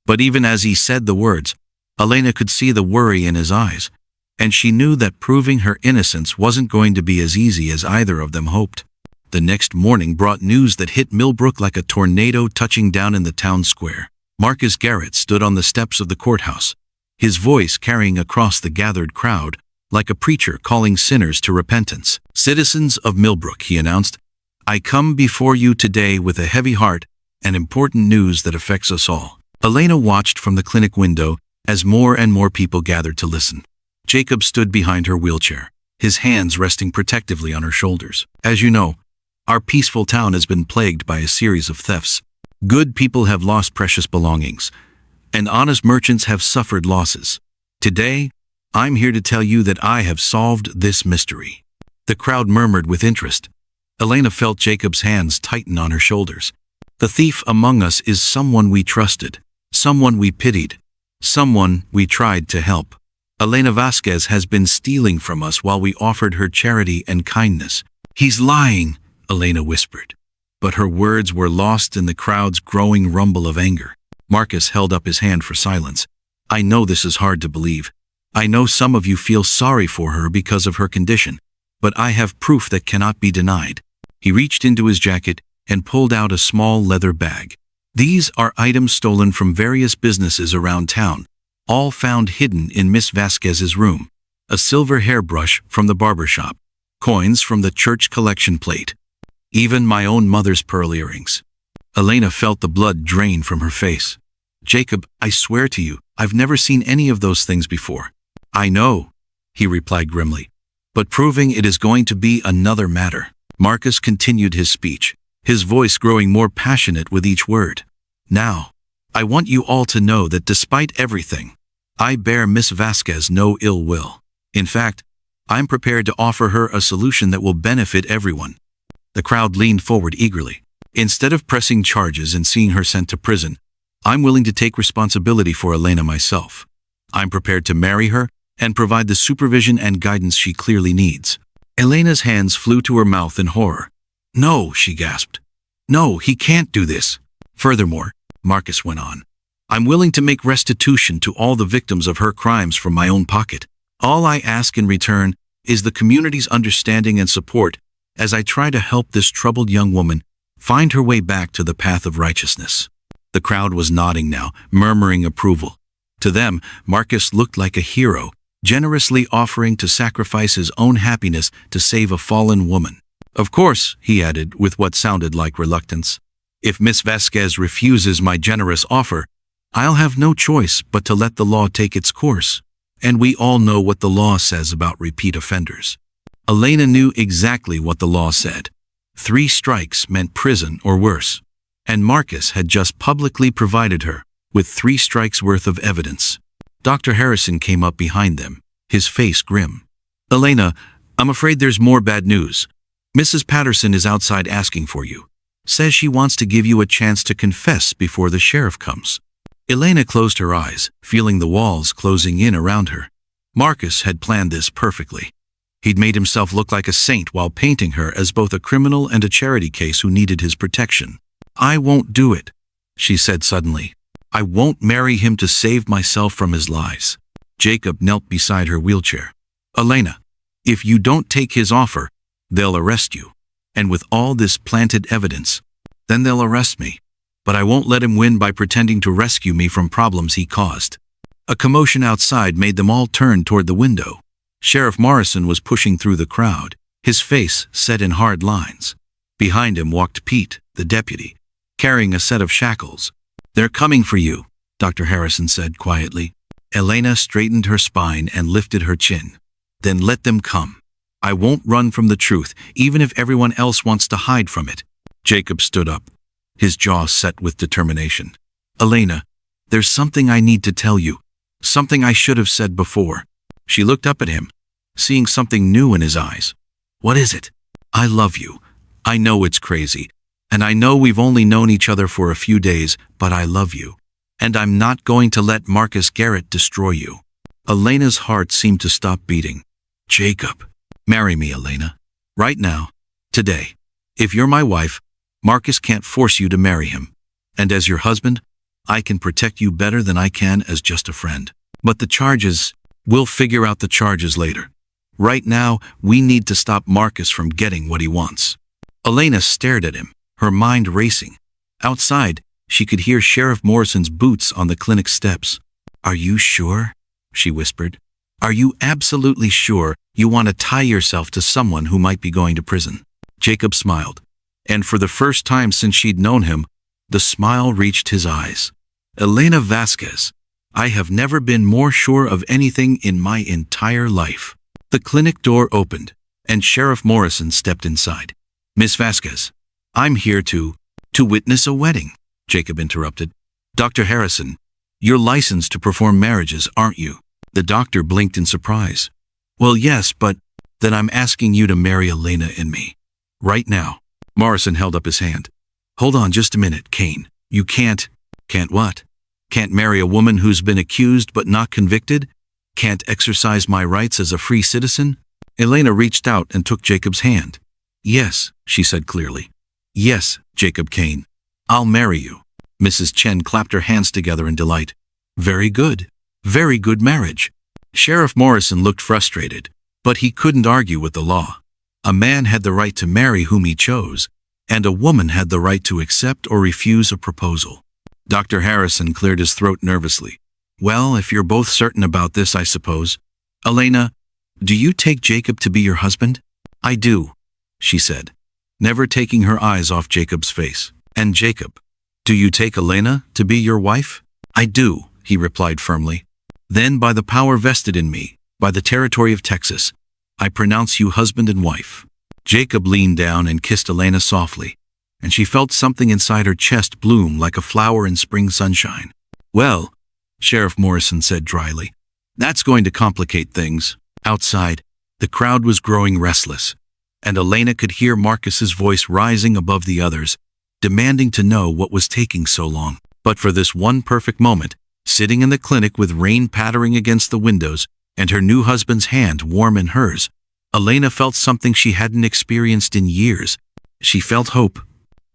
But even as he said the words, Elena could see the worry in his eyes, and she knew that proving her innocence wasn't going to be as easy as either of them hoped. The next morning brought news that hit Millbrook like a tornado touching down in the town square. Marcus Garrett stood on the steps of the courthouse, his voice carrying across the gathered crowd like a preacher calling sinners to repentance. Citizens of Millbrook, he announced, I come before you today with a heavy heart and important news that affects us all. Elena watched from the clinic window as more and more people gathered to listen. Jacob stood behind her wheelchair, his hands resting protectively on her shoulders. As you know, our peaceful town has been plagued by a series of thefts. Good people have lost precious belongings, and honest merchants have suffered losses. Today, I'm here to tell you that I have solved this mystery. The crowd murmured with interest. Elena felt Jacob's hands tighten on her shoulders. The thief among us is someone we trusted, someone we pitied, someone we tried to help. Elena Vasquez has been stealing from us while we offered her charity and kindness. He's lying, Elena whispered. But her words were lost in the crowd's growing rumble of anger. Marcus held up his hand for silence. I know this is hard to believe. I know some of you feel sorry for her because of her condition, but I have proof that cannot be denied. He reached into his jacket and pulled out a small leather bag. These are items stolen from various businesses around town, all found hidden in Miss Vasquez's room. A silver hairbrush from the barber shop, coins from the church collection plate, even my own mother's pearl earrings. Elena felt the blood drain from her face. Jacob, I swear to you, I've never seen any of those things before. I know, he replied grimly, but proving it is going to be another matter. Marcus continued his speech, his voice growing more passionate with each word. Now, I want you all to know that despite everything, I bear Miss Vasquez no ill will. In fact, I'm prepared to offer her a solution that will benefit everyone. The crowd leaned forward eagerly. Instead of pressing charges and seeing her sent to prison, I'm willing to take responsibility for Elena myself. I'm prepared to marry her and provide the supervision and guidance she clearly needs. Elena's hands flew to her mouth in horror. No, she gasped. No, he can't do this. Furthermore, Marcus went on, I'm willing to make restitution to all the victims of her crimes from my own pocket. All I ask in return is the community's understanding and support as I try to help this troubled young woman find her way back to the path of righteousness. The crowd was nodding now, murmuring approval. To them, Marcus looked like a hero, generously offering to sacrifice his own happiness to save a fallen woman. Of course, he added with what sounded like reluctance, if Miss Vasquez refuses my generous offer, I'll have no choice but to let the law take its course. And we all know what the law says about repeat offenders. Elena knew exactly what the law said. 3 strikes meant prison or worse. And Marcus had just publicly provided her with 3 strikes worth of evidence. Dr. Harrison came up behind them, his face grim. Elena, I'm afraid there's more bad news. Mrs. Patterson is outside asking for you. Says she wants to give you a chance to confess before the sheriff comes. Elena closed her eyes, feeling the walls closing in around her. Marcus had planned this perfectly. He'd made himself look like a saint while painting her as both a criminal and a charity case who needed his protection. I won't do it, she said suddenly. I won't marry him to save myself from his lies. Jacob knelt beside her wheelchair. Elena, if you don't take his offer, they'll arrest you. And with all this planted evidence, then they'll arrest me. But I won't let him win by pretending to rescue me from problems he caused. A commotion outside made them all turn toward the window. Sheriff Morrison was pushing through the crowd, his face set in hard lines. Behind him walked Pete, the deputy, carrying a set of shackles. They're coming for you, Dr. Harrison said quietly. Elena straightened her spine and lifted her chin. Then let them come. I won't run from the truth, even if everyone else wants to hide from it. Jacob stood up, his jaw set with determination. Elena, there's something I need to tell you. Something I should have said before. She looked up at him, seeing something new in his eyes. What is it? I love you. I know it's crazy. And I know we've only known each other for a few days, but I love you. And I'm not going to let Marcus Garrett destroy you. Elena's heart seemed to stop beating. Jacob, marry me, Elena. Right now. Today. If you're my wife, Marcus can't force you to marry him. And as your husband, I can protect you better than I can as just a friend. But the charges, we'll figure out the charges later. Right now, we need to stop Marcus from getting what he wants. Elena stared at him, her mind racing. Outside, she could hear Sheriff Morrison's boots on the clinic steps. Are you sure? She whispered. Are you absolutely sure you want to tie yourself to someone who might be going to prison? Jacob smiled, and for the first time since she'd known him, the smile reached his eyes. Elena Vasquez, I have never been more sure of anything in my entire life. The clinic door opened, and Sheriff Morrison stepped inside. Miss Vasquez, I'm here to witness a wedding, Jacob interrupted. Dr. Harrison, you're licensed to perform marriages, aren't you? The doctor blinked in surprise. Well, yes, but then I'm asking you to marry Elena and me. Right now. Morrison held up his hand. Hold on just a minute, Kane. You can't what? Can't marry a woman who's been accused but not convicted? Can't exercise my rights as a free citizen? Elena reached out and took Jacob's hand. Yes, she said clearly. Yes, Jacob Kane. I'll marry you. Mrs. Chen clapped her hands together in delight. Very good. Very good marriage. Sheriff Morrison looked frustrated, but he couldn't argue with the law. A man had the right to marry whom he chose, and a woman had the right to accept or refuse a proposal. Dr. Harrison cleared his throat nervously. Well, if you're both certain about this, I suppose. Elena, do you take Jacob to be your husband? I do, she said, never taking her eyes off Jacob's face. And Jacob, do you take Elena to be your wife? I do, he replied firmly. Then by the power vested in me, by the territory of Texas, I pronounce you husband and wife. Jacob leaned down and kissed Elena softly, and she felt something inside her chest bloom like a flower in spring sunshine. Well, Sheriff Morrison said dryly, that's going to complicate things. Outside, the crowd was growing restless, and Elena could hear Marcus's voice rising above the others, demanding to know what was taking so long. But for this one perfect moment, sitting in the clinic with rain pattering against the windows and her new husband's hand warm in hers, Elena felt something she hadn't experienced in years. She felt hope.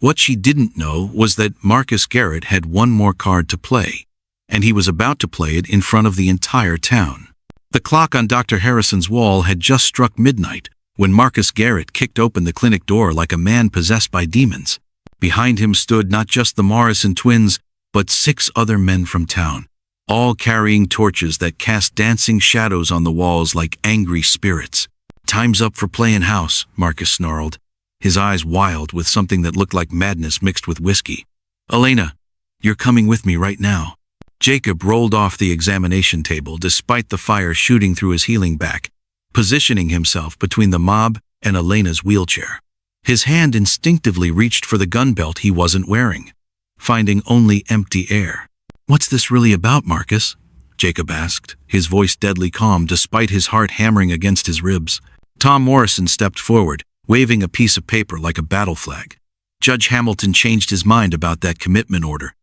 What she didn't know was that Marcus Garrett had one more card to play, and he was about to play it in front of the entire town. The clock on Dr. Harrison's wall had just struck midnight when Marcus Garrett kicked open the clinic door like a man possessed by demons. Behind him stood not just the Morrison twins, but 6 other men from town, all carrying torches that cast dancing shadows on the walls like angry spirits. Time's up for playing house, Marcus snarled, his eyes wild with something that looked like madness mixed with whiskey. Elena, you're coming with me right now. Jacob rolled off the examination table despite the fire shooting through his healing back, positioning himself between the mob and Elena's wheelchair. His hand instinctively reached for the gun belt he wasn't wearing, finding only empty air. What's this really about, Marcus? Jacob asked, his voice deadly calm despite his heart hammering against his ribs. Tom Morrison stepped forward, waving a piece of paper like a battle flag. Judge Hamilton changed his mind about that commitment order.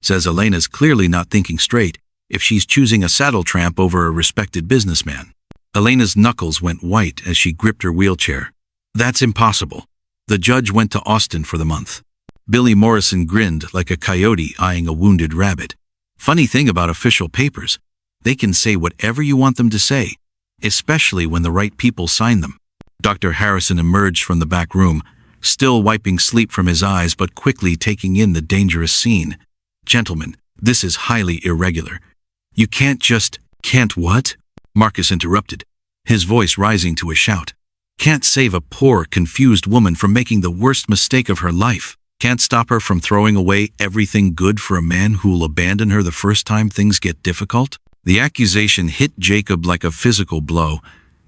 Says Elena's clearly not thinking straight if she's choosing a saddle tramp over a respected businessman. Elena's knuckles went white as she gripped her wheelchair. That's impossible. The judge went to Austin for the month. Billy Morrison grinned like a coyote eyeing a wounded rabbit. Funny thing about official papers, they can say whatever you want them to say, especially when the right people sign them. Dr. Harrison emerged from the back room, still wiping sleep from his eyes but quickly taking in the dangerous scene. Gentlemen, this is highly irregular. You can't what? Marcus interrupted, his voice rising to a shout. Can't save a poor, confused woman from making the worst mistake of her life. Can't stop her from throwing away everything good for a man who'll abandon her the first time things get difficult? The accusation hit Jacob like a physical blow,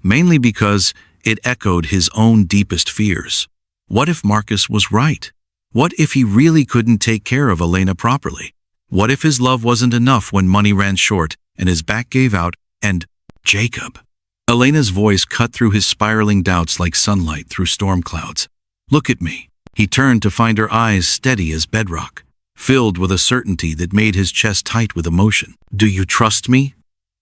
mainly because It echoed his own deepest fears. What if Marcus was right? What if he really couldn't take care of Elena properly? What if his love wasn't enough when money ran short and his back gave out and Jacob? Elena's voice cut through his spiraling doubts like sunlight through storm clouds. Look at me. He turned to find her eyes steady as bedrock, filled with a certainty that made his chest tight with emotion. Do you trust me?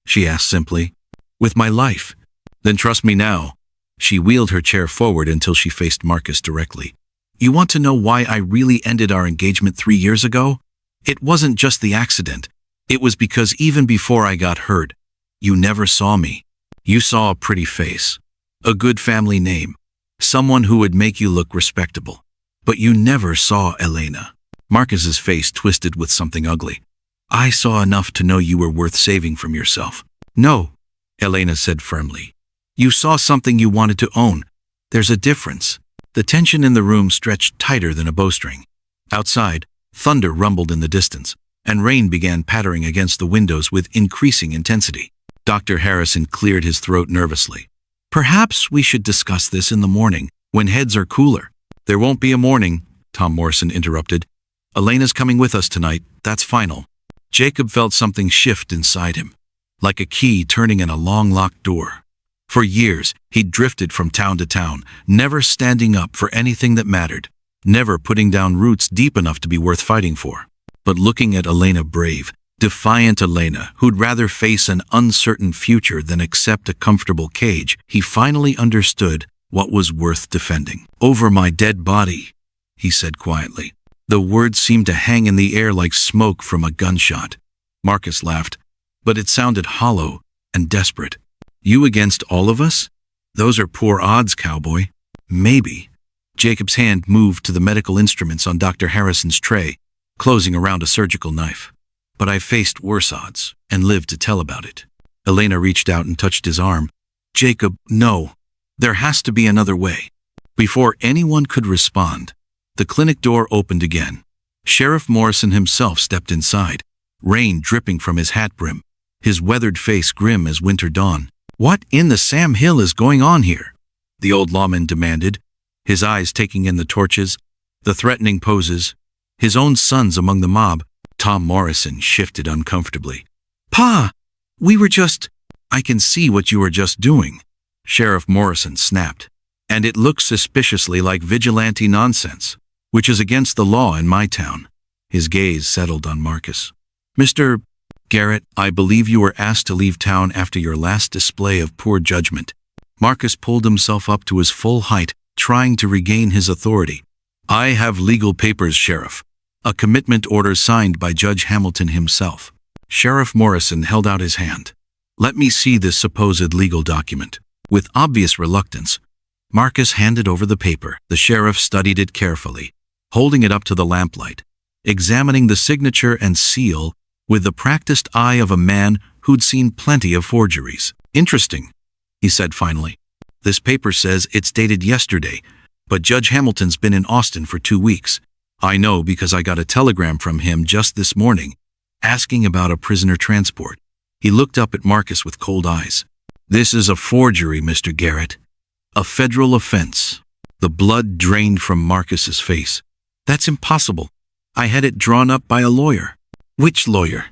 She asked simply. With my life. Then trust me now. She wheeled her chair forward until she faced Marcus directly. You want to know why I really ended our engagement 3 years ago? It wasn't just the accident. It was because even before I got hurt, you never saw me. You saw a pretty face, a good family name, someone who would make you look respectable. But you never saw Elena. Marcus's face twisted with something ugly. I saw enough to know you were worth saving from yourself. No, Elena said firmly. You saw something you wanted to own. There's a difference. The tension in the room stretched tighter than a bowstring. Outside, thunder rumbled in the distance, and rain began pattering against the windows with increasing intensity. Dr. Harrison cleared his throat nervously. Perhaps we should discuss this in the morning, when heads are cooler. There won't be a morning, Tom Morrison interrupted. Elena's coming with us tonight, that's final. Jacob felt something shift inside him, like a key turning in a long-locked door. For years, he'd drifted from town to town, never standing up for anything that mattered, never putting down roots deep enough to be worth fighting for. But looking at Elena brave, defiant Elena, who'd rather face an uncertain future than accept a comfortable cage, he finally understood what was worth defending. Over my dead body, he said quietly. The words seemed to hang in the air like smoke from a gunshot. Marcus laughed, but it sounded hollow and desperate. You against all of us? Those are poor odds, Cowboy. Maybe. Jacob's hand moved to the medical instruments on Dr. Harrison's tray, closing around a surgical knife. But I faced worse odds and lived to tell about it. Elena reached out and touched his arm. Jacob, no. There has to be another way. Before anyone could respond, the clinic door opened again. Sheriff Morrison himself stepped inside, rain dripping from his hat brim, his weathered face grim as winter dawn. What in the Sam Hill is going on here? The old lawman demanded, his eyes taking in the torches, the threatening poses, his own sons among the mob. Tom Morrison shifted uncomfortably. Pa, we were just... I can see what you were just doing, Sheriff Morrison snapped. And it looks suspiciously like vigilante nonsense, which is against the law in my town. His gaze settled on Marcus. Mr. Garrett, I believe you were asked to leave town after your last display of poor judgment. Marcus pulled himself up to his full height, trying to regain his authority. I have legal papers, Sheriff. A commitment order signed by Judge Hamilton himself. Sheriff Morrison held out his hand. Let me see this supposed legal document. With obvious reluctance, Marcus handed over the paper. The sheriff studied it carefully, holding it up to the lamplight, examining the signature and seal with the practiced eye of a man who'd seen plenty of forgeries. Interesting, he said finally. This paper says it's dated yesterday, but Judge Hamilton's been in Austin for 2 weeks. I know because I got a telegram from him just this morning, asking about a prisoner transport. He looked up at Marcus with cold eyes. This is a forgery, Mr. Garrett. A federal offense. The blood drained from Marcus's face. That's impossible. I had it drawn up by a lawyer. Which lawyer?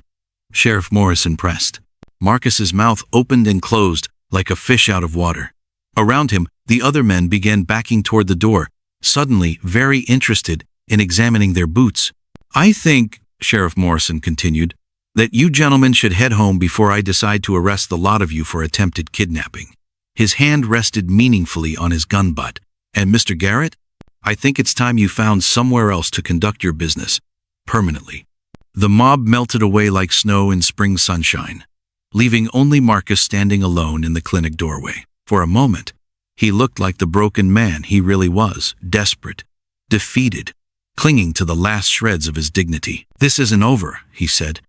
Sheriff Morrison pressed. Marcus's mouth opened and closed like a fish out of water. Around him, the other men began backing toward the door, suddenly very interested in examining their boots. I think, Sheriff Morrison continued, that you gentlemen should head home before I decide to arrest the lot of you for attempted kidnapping. His hand rested meaningfully on his gun butt. And Mr. Garrett, I think it's time you found somewhere else to conduct your business, permanently. The mob melted away like snow in spring sunshine, leaving only Marcus standing alone in the clinic doorway. For a moment, he looked like the broken man he really was, desperate, defeated, clinging to the last shreds of his dignity. This isn't over, he said,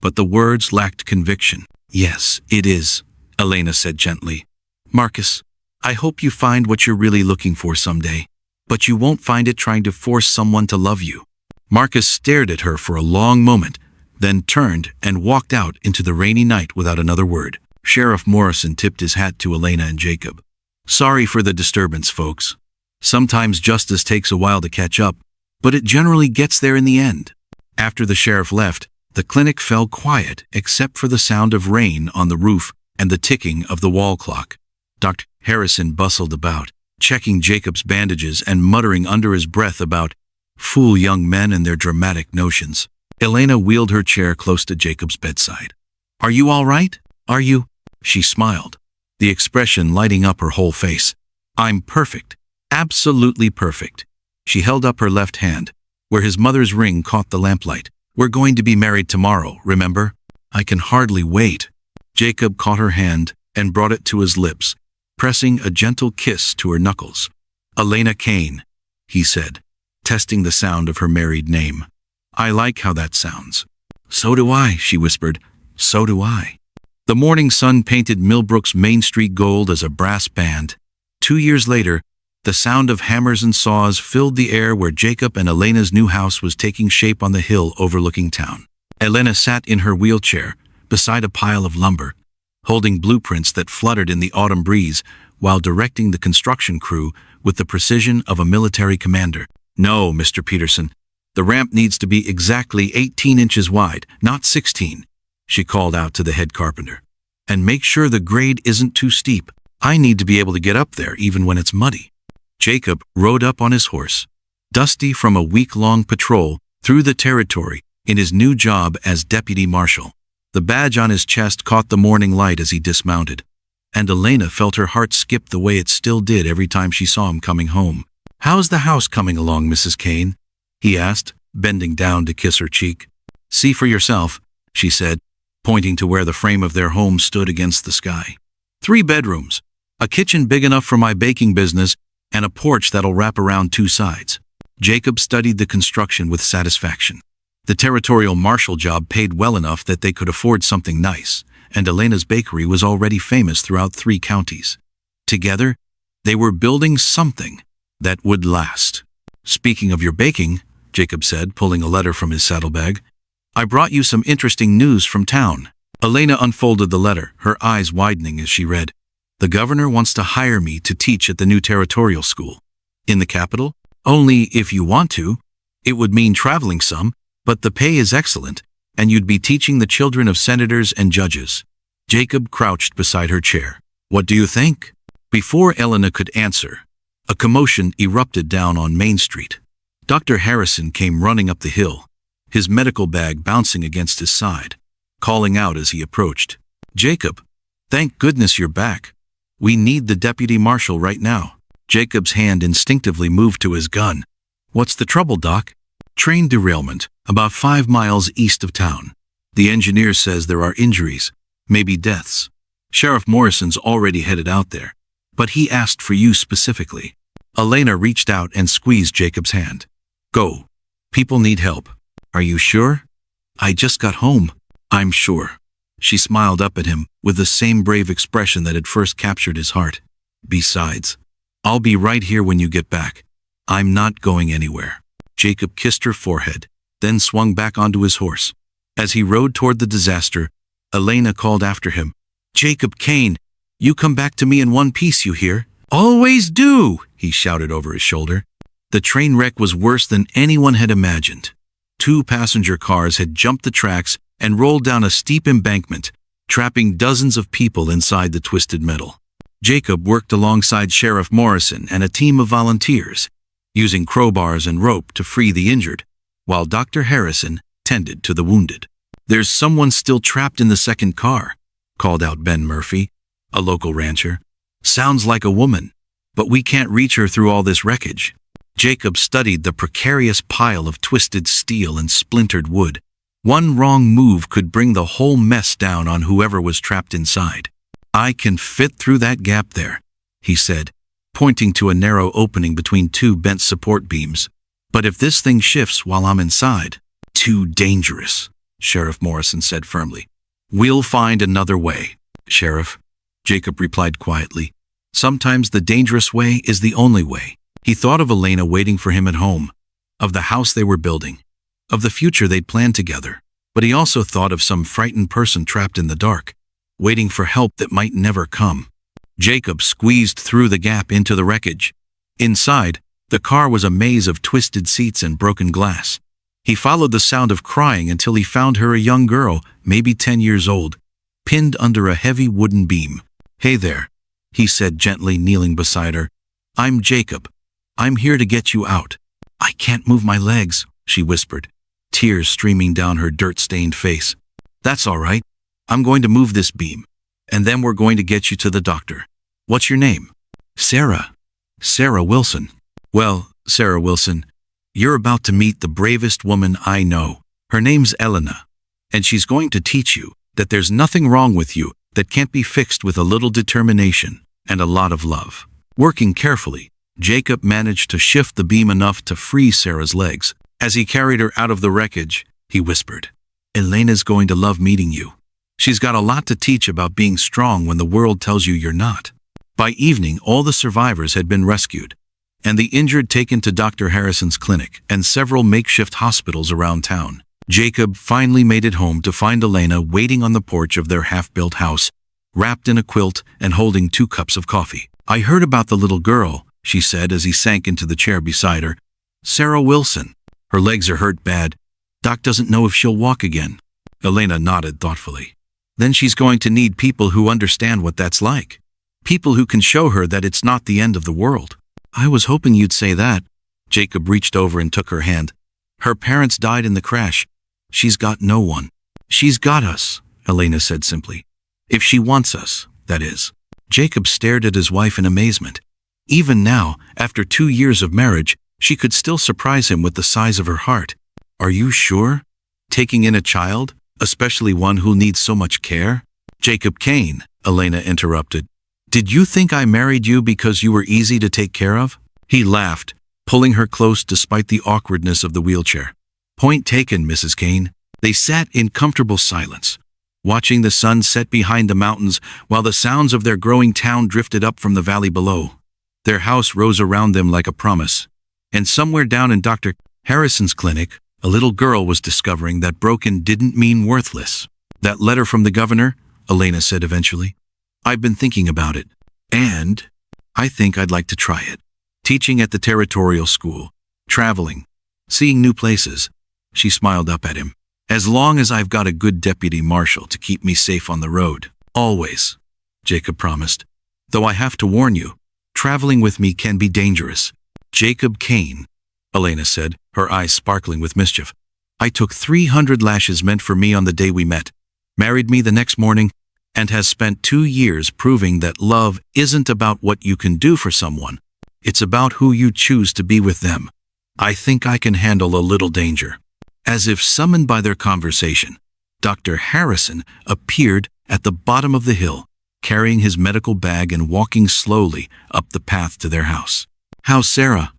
but the words lacked conviction. Yes, it is, Elena said gently. Marcus, I hope you find what you're really looking for someday, but you won't find it trying to force someone to love you. Marcus stared at her for a long moment, then turned and walked out into the rainy night without another word. Sheriff Morrison tipped his hat to Elena and Jacob. Sorry for the disturbance, folks. Sometimes justice takes a while to catch up, but it generally gets there in the end." After the sheriff left, the clinic fell quiet except for the sound of rain on the roof and the ticking of the wall clock. Dr. Harrison bustled about, checking Jacob's bandages and muttering under his breath about fool young men and their dramatic notions. Elena wheeled her chair close to Jacob's bedside. "Are you all right? Are you?" She smiled, the expression lighting up her whole face. "I'm perfect. Absolutely perfect." She held up her left hand, where his mother's ring caught the lamplight. "We're going to be married tomorrow, remember? I can hardly wait." Jacob caught her hand and brought it to his lips, pressing a gentle kiss to her knuckles. "Elena Kane," he said, testing the sound of her married name. "I like how that sounds." "So do I," she whispered. "So do I." The morning sun painted Millbrook's Main Street gold as a brass band. 2 years later, the sound of hammers and saws filled the air where Jacob and Elena's new house was taking shape on the hill overlooking town. Elena sat in her wheelchair, beside a pile of lumber, holding blueprints that fluttered in the autumn breeze while directing the construction crew with the precision of a military commander. "No, Mr. Peterson, the ramp needs to be exactly 18 inches wide, not 16, she called out to the head carpenter. "And make sure the grade isn't too steep. I need to be able to get up there even when it's muddy." Jacob rode up on his horse, dusty from a week-long patrol through the territory in his new job as deputy marshal. The badge on his chest caught the morning light as he dismounted, and Elena felt her heart skip the way it still did every time she saw him coming home. "How's the house coming along, Mrs. Kane?" he asked, bending down to kiss her cheek. "See for yourself," she said, pointing to where the frame of their home stood against the sky. 3 bedrooms, a kitchen big enough for my baking business, and a porch that'll wrap around 2 sides. Jacob studied the construction with satisfaction. The territorial marshal job paid well enough that they could afford something nice, and Elena's bakery was already famous throughout 3 counties. Together, they were building something that would last. "Speaking of your baking," Jacob said, pulling a letter from his saddlebag, "I brought you some interesting news from town." Elena unfolded the letter, her eyes widening as she read. "The governor wants to hire me to teach at the new territorial school. In the capital? Only if you want to. It would mean traveling some, but the pay is excellent, and you'd be teaching the children of senators and judges." Jacob crouched beside her chair. "What do you think?" Before Elena could answer, a commotion erupted down on Main Street. Dr. Harrison came running up the hill, his medical bag bouncing against his side, calling out as he approached. "Jacob, thank goodness you're back. We need the deputy marshal right now." Jacob's hand instinctively moved to his gun. "What's the trouble, Doc?" "Train derailment, about 5 miles east of town. The engineer says there are injuries, maybe deaths. Sheriff Morrison's already headed out there, but he asked for you specifically." Elena reached out and squeezed Jacob's hand. "Go. People need help." "Are you sure?" "I just got home." "I'm sure." She smiled up at him with the same brave expression that had first captured his heart. "Besides, I'll be right here when you get back. I'm not going anywhere." Jacob kissed her forehead, then swung back onto his horse. As he rode toward the disaster, Elena called after him. "Jacob Kane, you come back to me in one piece, you hear?" "Always do," he shouted over his shoulder. The train wreck was worse than anyone had imagined. 2 passenger cars had jumped the tracks and rolled down a steep embankment, trapping dozens of people inside the twisted metal. Jacob worked alongside Sheriff Morrison and a team of volunteers, using crowbars and rope to free the injured, while Dr. Harrison tended to the wounded. "There's someone still trapped in the second car," called out Ben Murphy, a local rancher. "Sounds like a woman, but we can't reach her through all this wreckage." Jacob studied the precarious pile of twisted steel and splintered wood. One wrong move could bring the whole mess down on whoever was trapped inside. "I can fit through that gap there," he said, pointing to a narrow opening between 2 bent support beams. "But if this thing shifts while I'm inside..." "Too dangerous," Sheriff Morrison said firmly. "We'll find another way, Sheriff," Jacob replied quietly. "Sometimes the dangerous way is the only way." He thought of Elena waiting for him at home, of the house they were building, of the future they'd planned together. But he also thought of some frightened person trapped in the dark, waiting for help that might never come. Jacob squeezed through the gap into the wreckage. Inside, the car was a maze of twisted seats and broken glass. He followed the sound of crying until he found her, a young girl, maybe 10 years old, pinned under a heavy wooden beam. "Hey there," he said gently, kneeling beside her. "I'm Jacob. I'm here to get you out." "I can't move my legs," she whispered, tears streaming down her dirt-stained face. "That's all right. I'm going to move this beam, and then we're going to get you to the doctor. What's your name?" "Sarah. Sarah Wilson." "Well, Sarah Wilson, you're about to meet the bravest woman I know. Her name's Elena, and she's going to teach you that there's nothing wrong with you that can't be fixed with a little determination and a lot of love." Working carefully, Jacob managed to shift the beam enough to free Sarah's legs. As he carried her out of the wreckage, he whispered, "Elena's going to love meeting you. She's got a lot to teach about being strong when the world tells you you're not." By evening, all the survivors had been rescued, and the injured taken to Dr. Harrison's clinic and several makeshift hospitals around town. Jacob finally made it home to find Elena waiting on the porch of their half-built house, wrapped in a quilt and holding 2 cups of coffee. "I heard about the little girl," she said as he sank into the chair beside her. "Sarah Wilson. Her legs are hurt bad. Doc doesn't know if she'll walk again." Elena nodded thoughtfully. "Then she's going to need people who understand what that's like. People who can show her that it's not the end of the world." "I was hoping you'd say that." Jacob reached over and took her hand. "Her parents died in the crash. She's got no one." "She's got us," Elena said simply. "If she wants us, that is." Jacob stared at his wife in amazement. Even now, after 2 years of marriage, she could still surprise him with the size of her heart. "Are you sure? Taking in a child, especially one who needs so much care?" "Jacob Kane," Elena interrupted. "Did you think I married you because you were easy to take care of?" He laughed, pulling her close despite the awkwardness of the wheelchair. "Point taken, Mrs. Kane." They sat in comfortable silence, watching the sun set behind the mountains while the sounds of their growing town drifted up from the valley below. Their house rose around them like a promise. And somewhere down in Dr. Harrison's clinic, a little girl was discovering that broken didn't mean worthless. "That letter from the governor," Elena said eventually. "I've been thinking about it, and I think I'd like to try it. Teaching at the territorial school, traveling, seeing new places." She smiled up at him. "As long as I've got a good deputy marshal to keep me safe on the road." "Always," Jacob promised. "Though I have to warn you, traveling with me can be dangerous." "Jacob Kane," Elena said, her eyes sparkling with mischief. "I took 300 lashes meant for me on the day we met, married me the next morning, and has spent 2 years proving that love isn't about what you can do for someone. It's about who you choose to be with them. I think I can handle a little danger." As if summoned by their conversation, Dr. Harrison appeared at the bottom of the hill, carrying his medical bag and walking slowly up the path to their house. "How's Sarah?"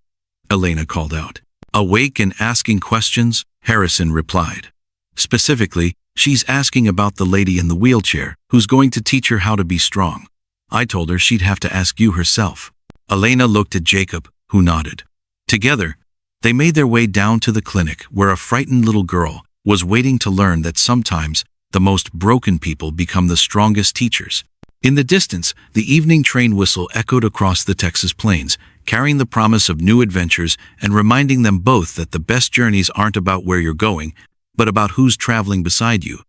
Elena called out. "Awake and asking questions?" Harrison replied. "Specifically, she's asking about the lady in the wheelchair who's going to teach her how to be strong. I told her she'd have to ask you herself." Elena looked at Jacob, who nodded. Together, they made their way down to the clinic where a frightened little girl was waiting to learn that sometimes the most broken people become the strongest teachers. In the distance, the evening train whistle echoed across the Texas plains, carrying the promise of new adventures and reminding them both that the best journeys aren't about where you're going, but about who's traveling beside you.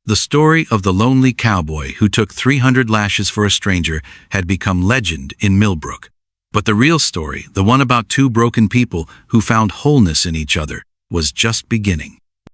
The story of the lonely cowboy who took 300 lashes for a stranger had become legend in Millbrook. But the real story, the one about 2 broken people who found wholeness in each other, was just beginning.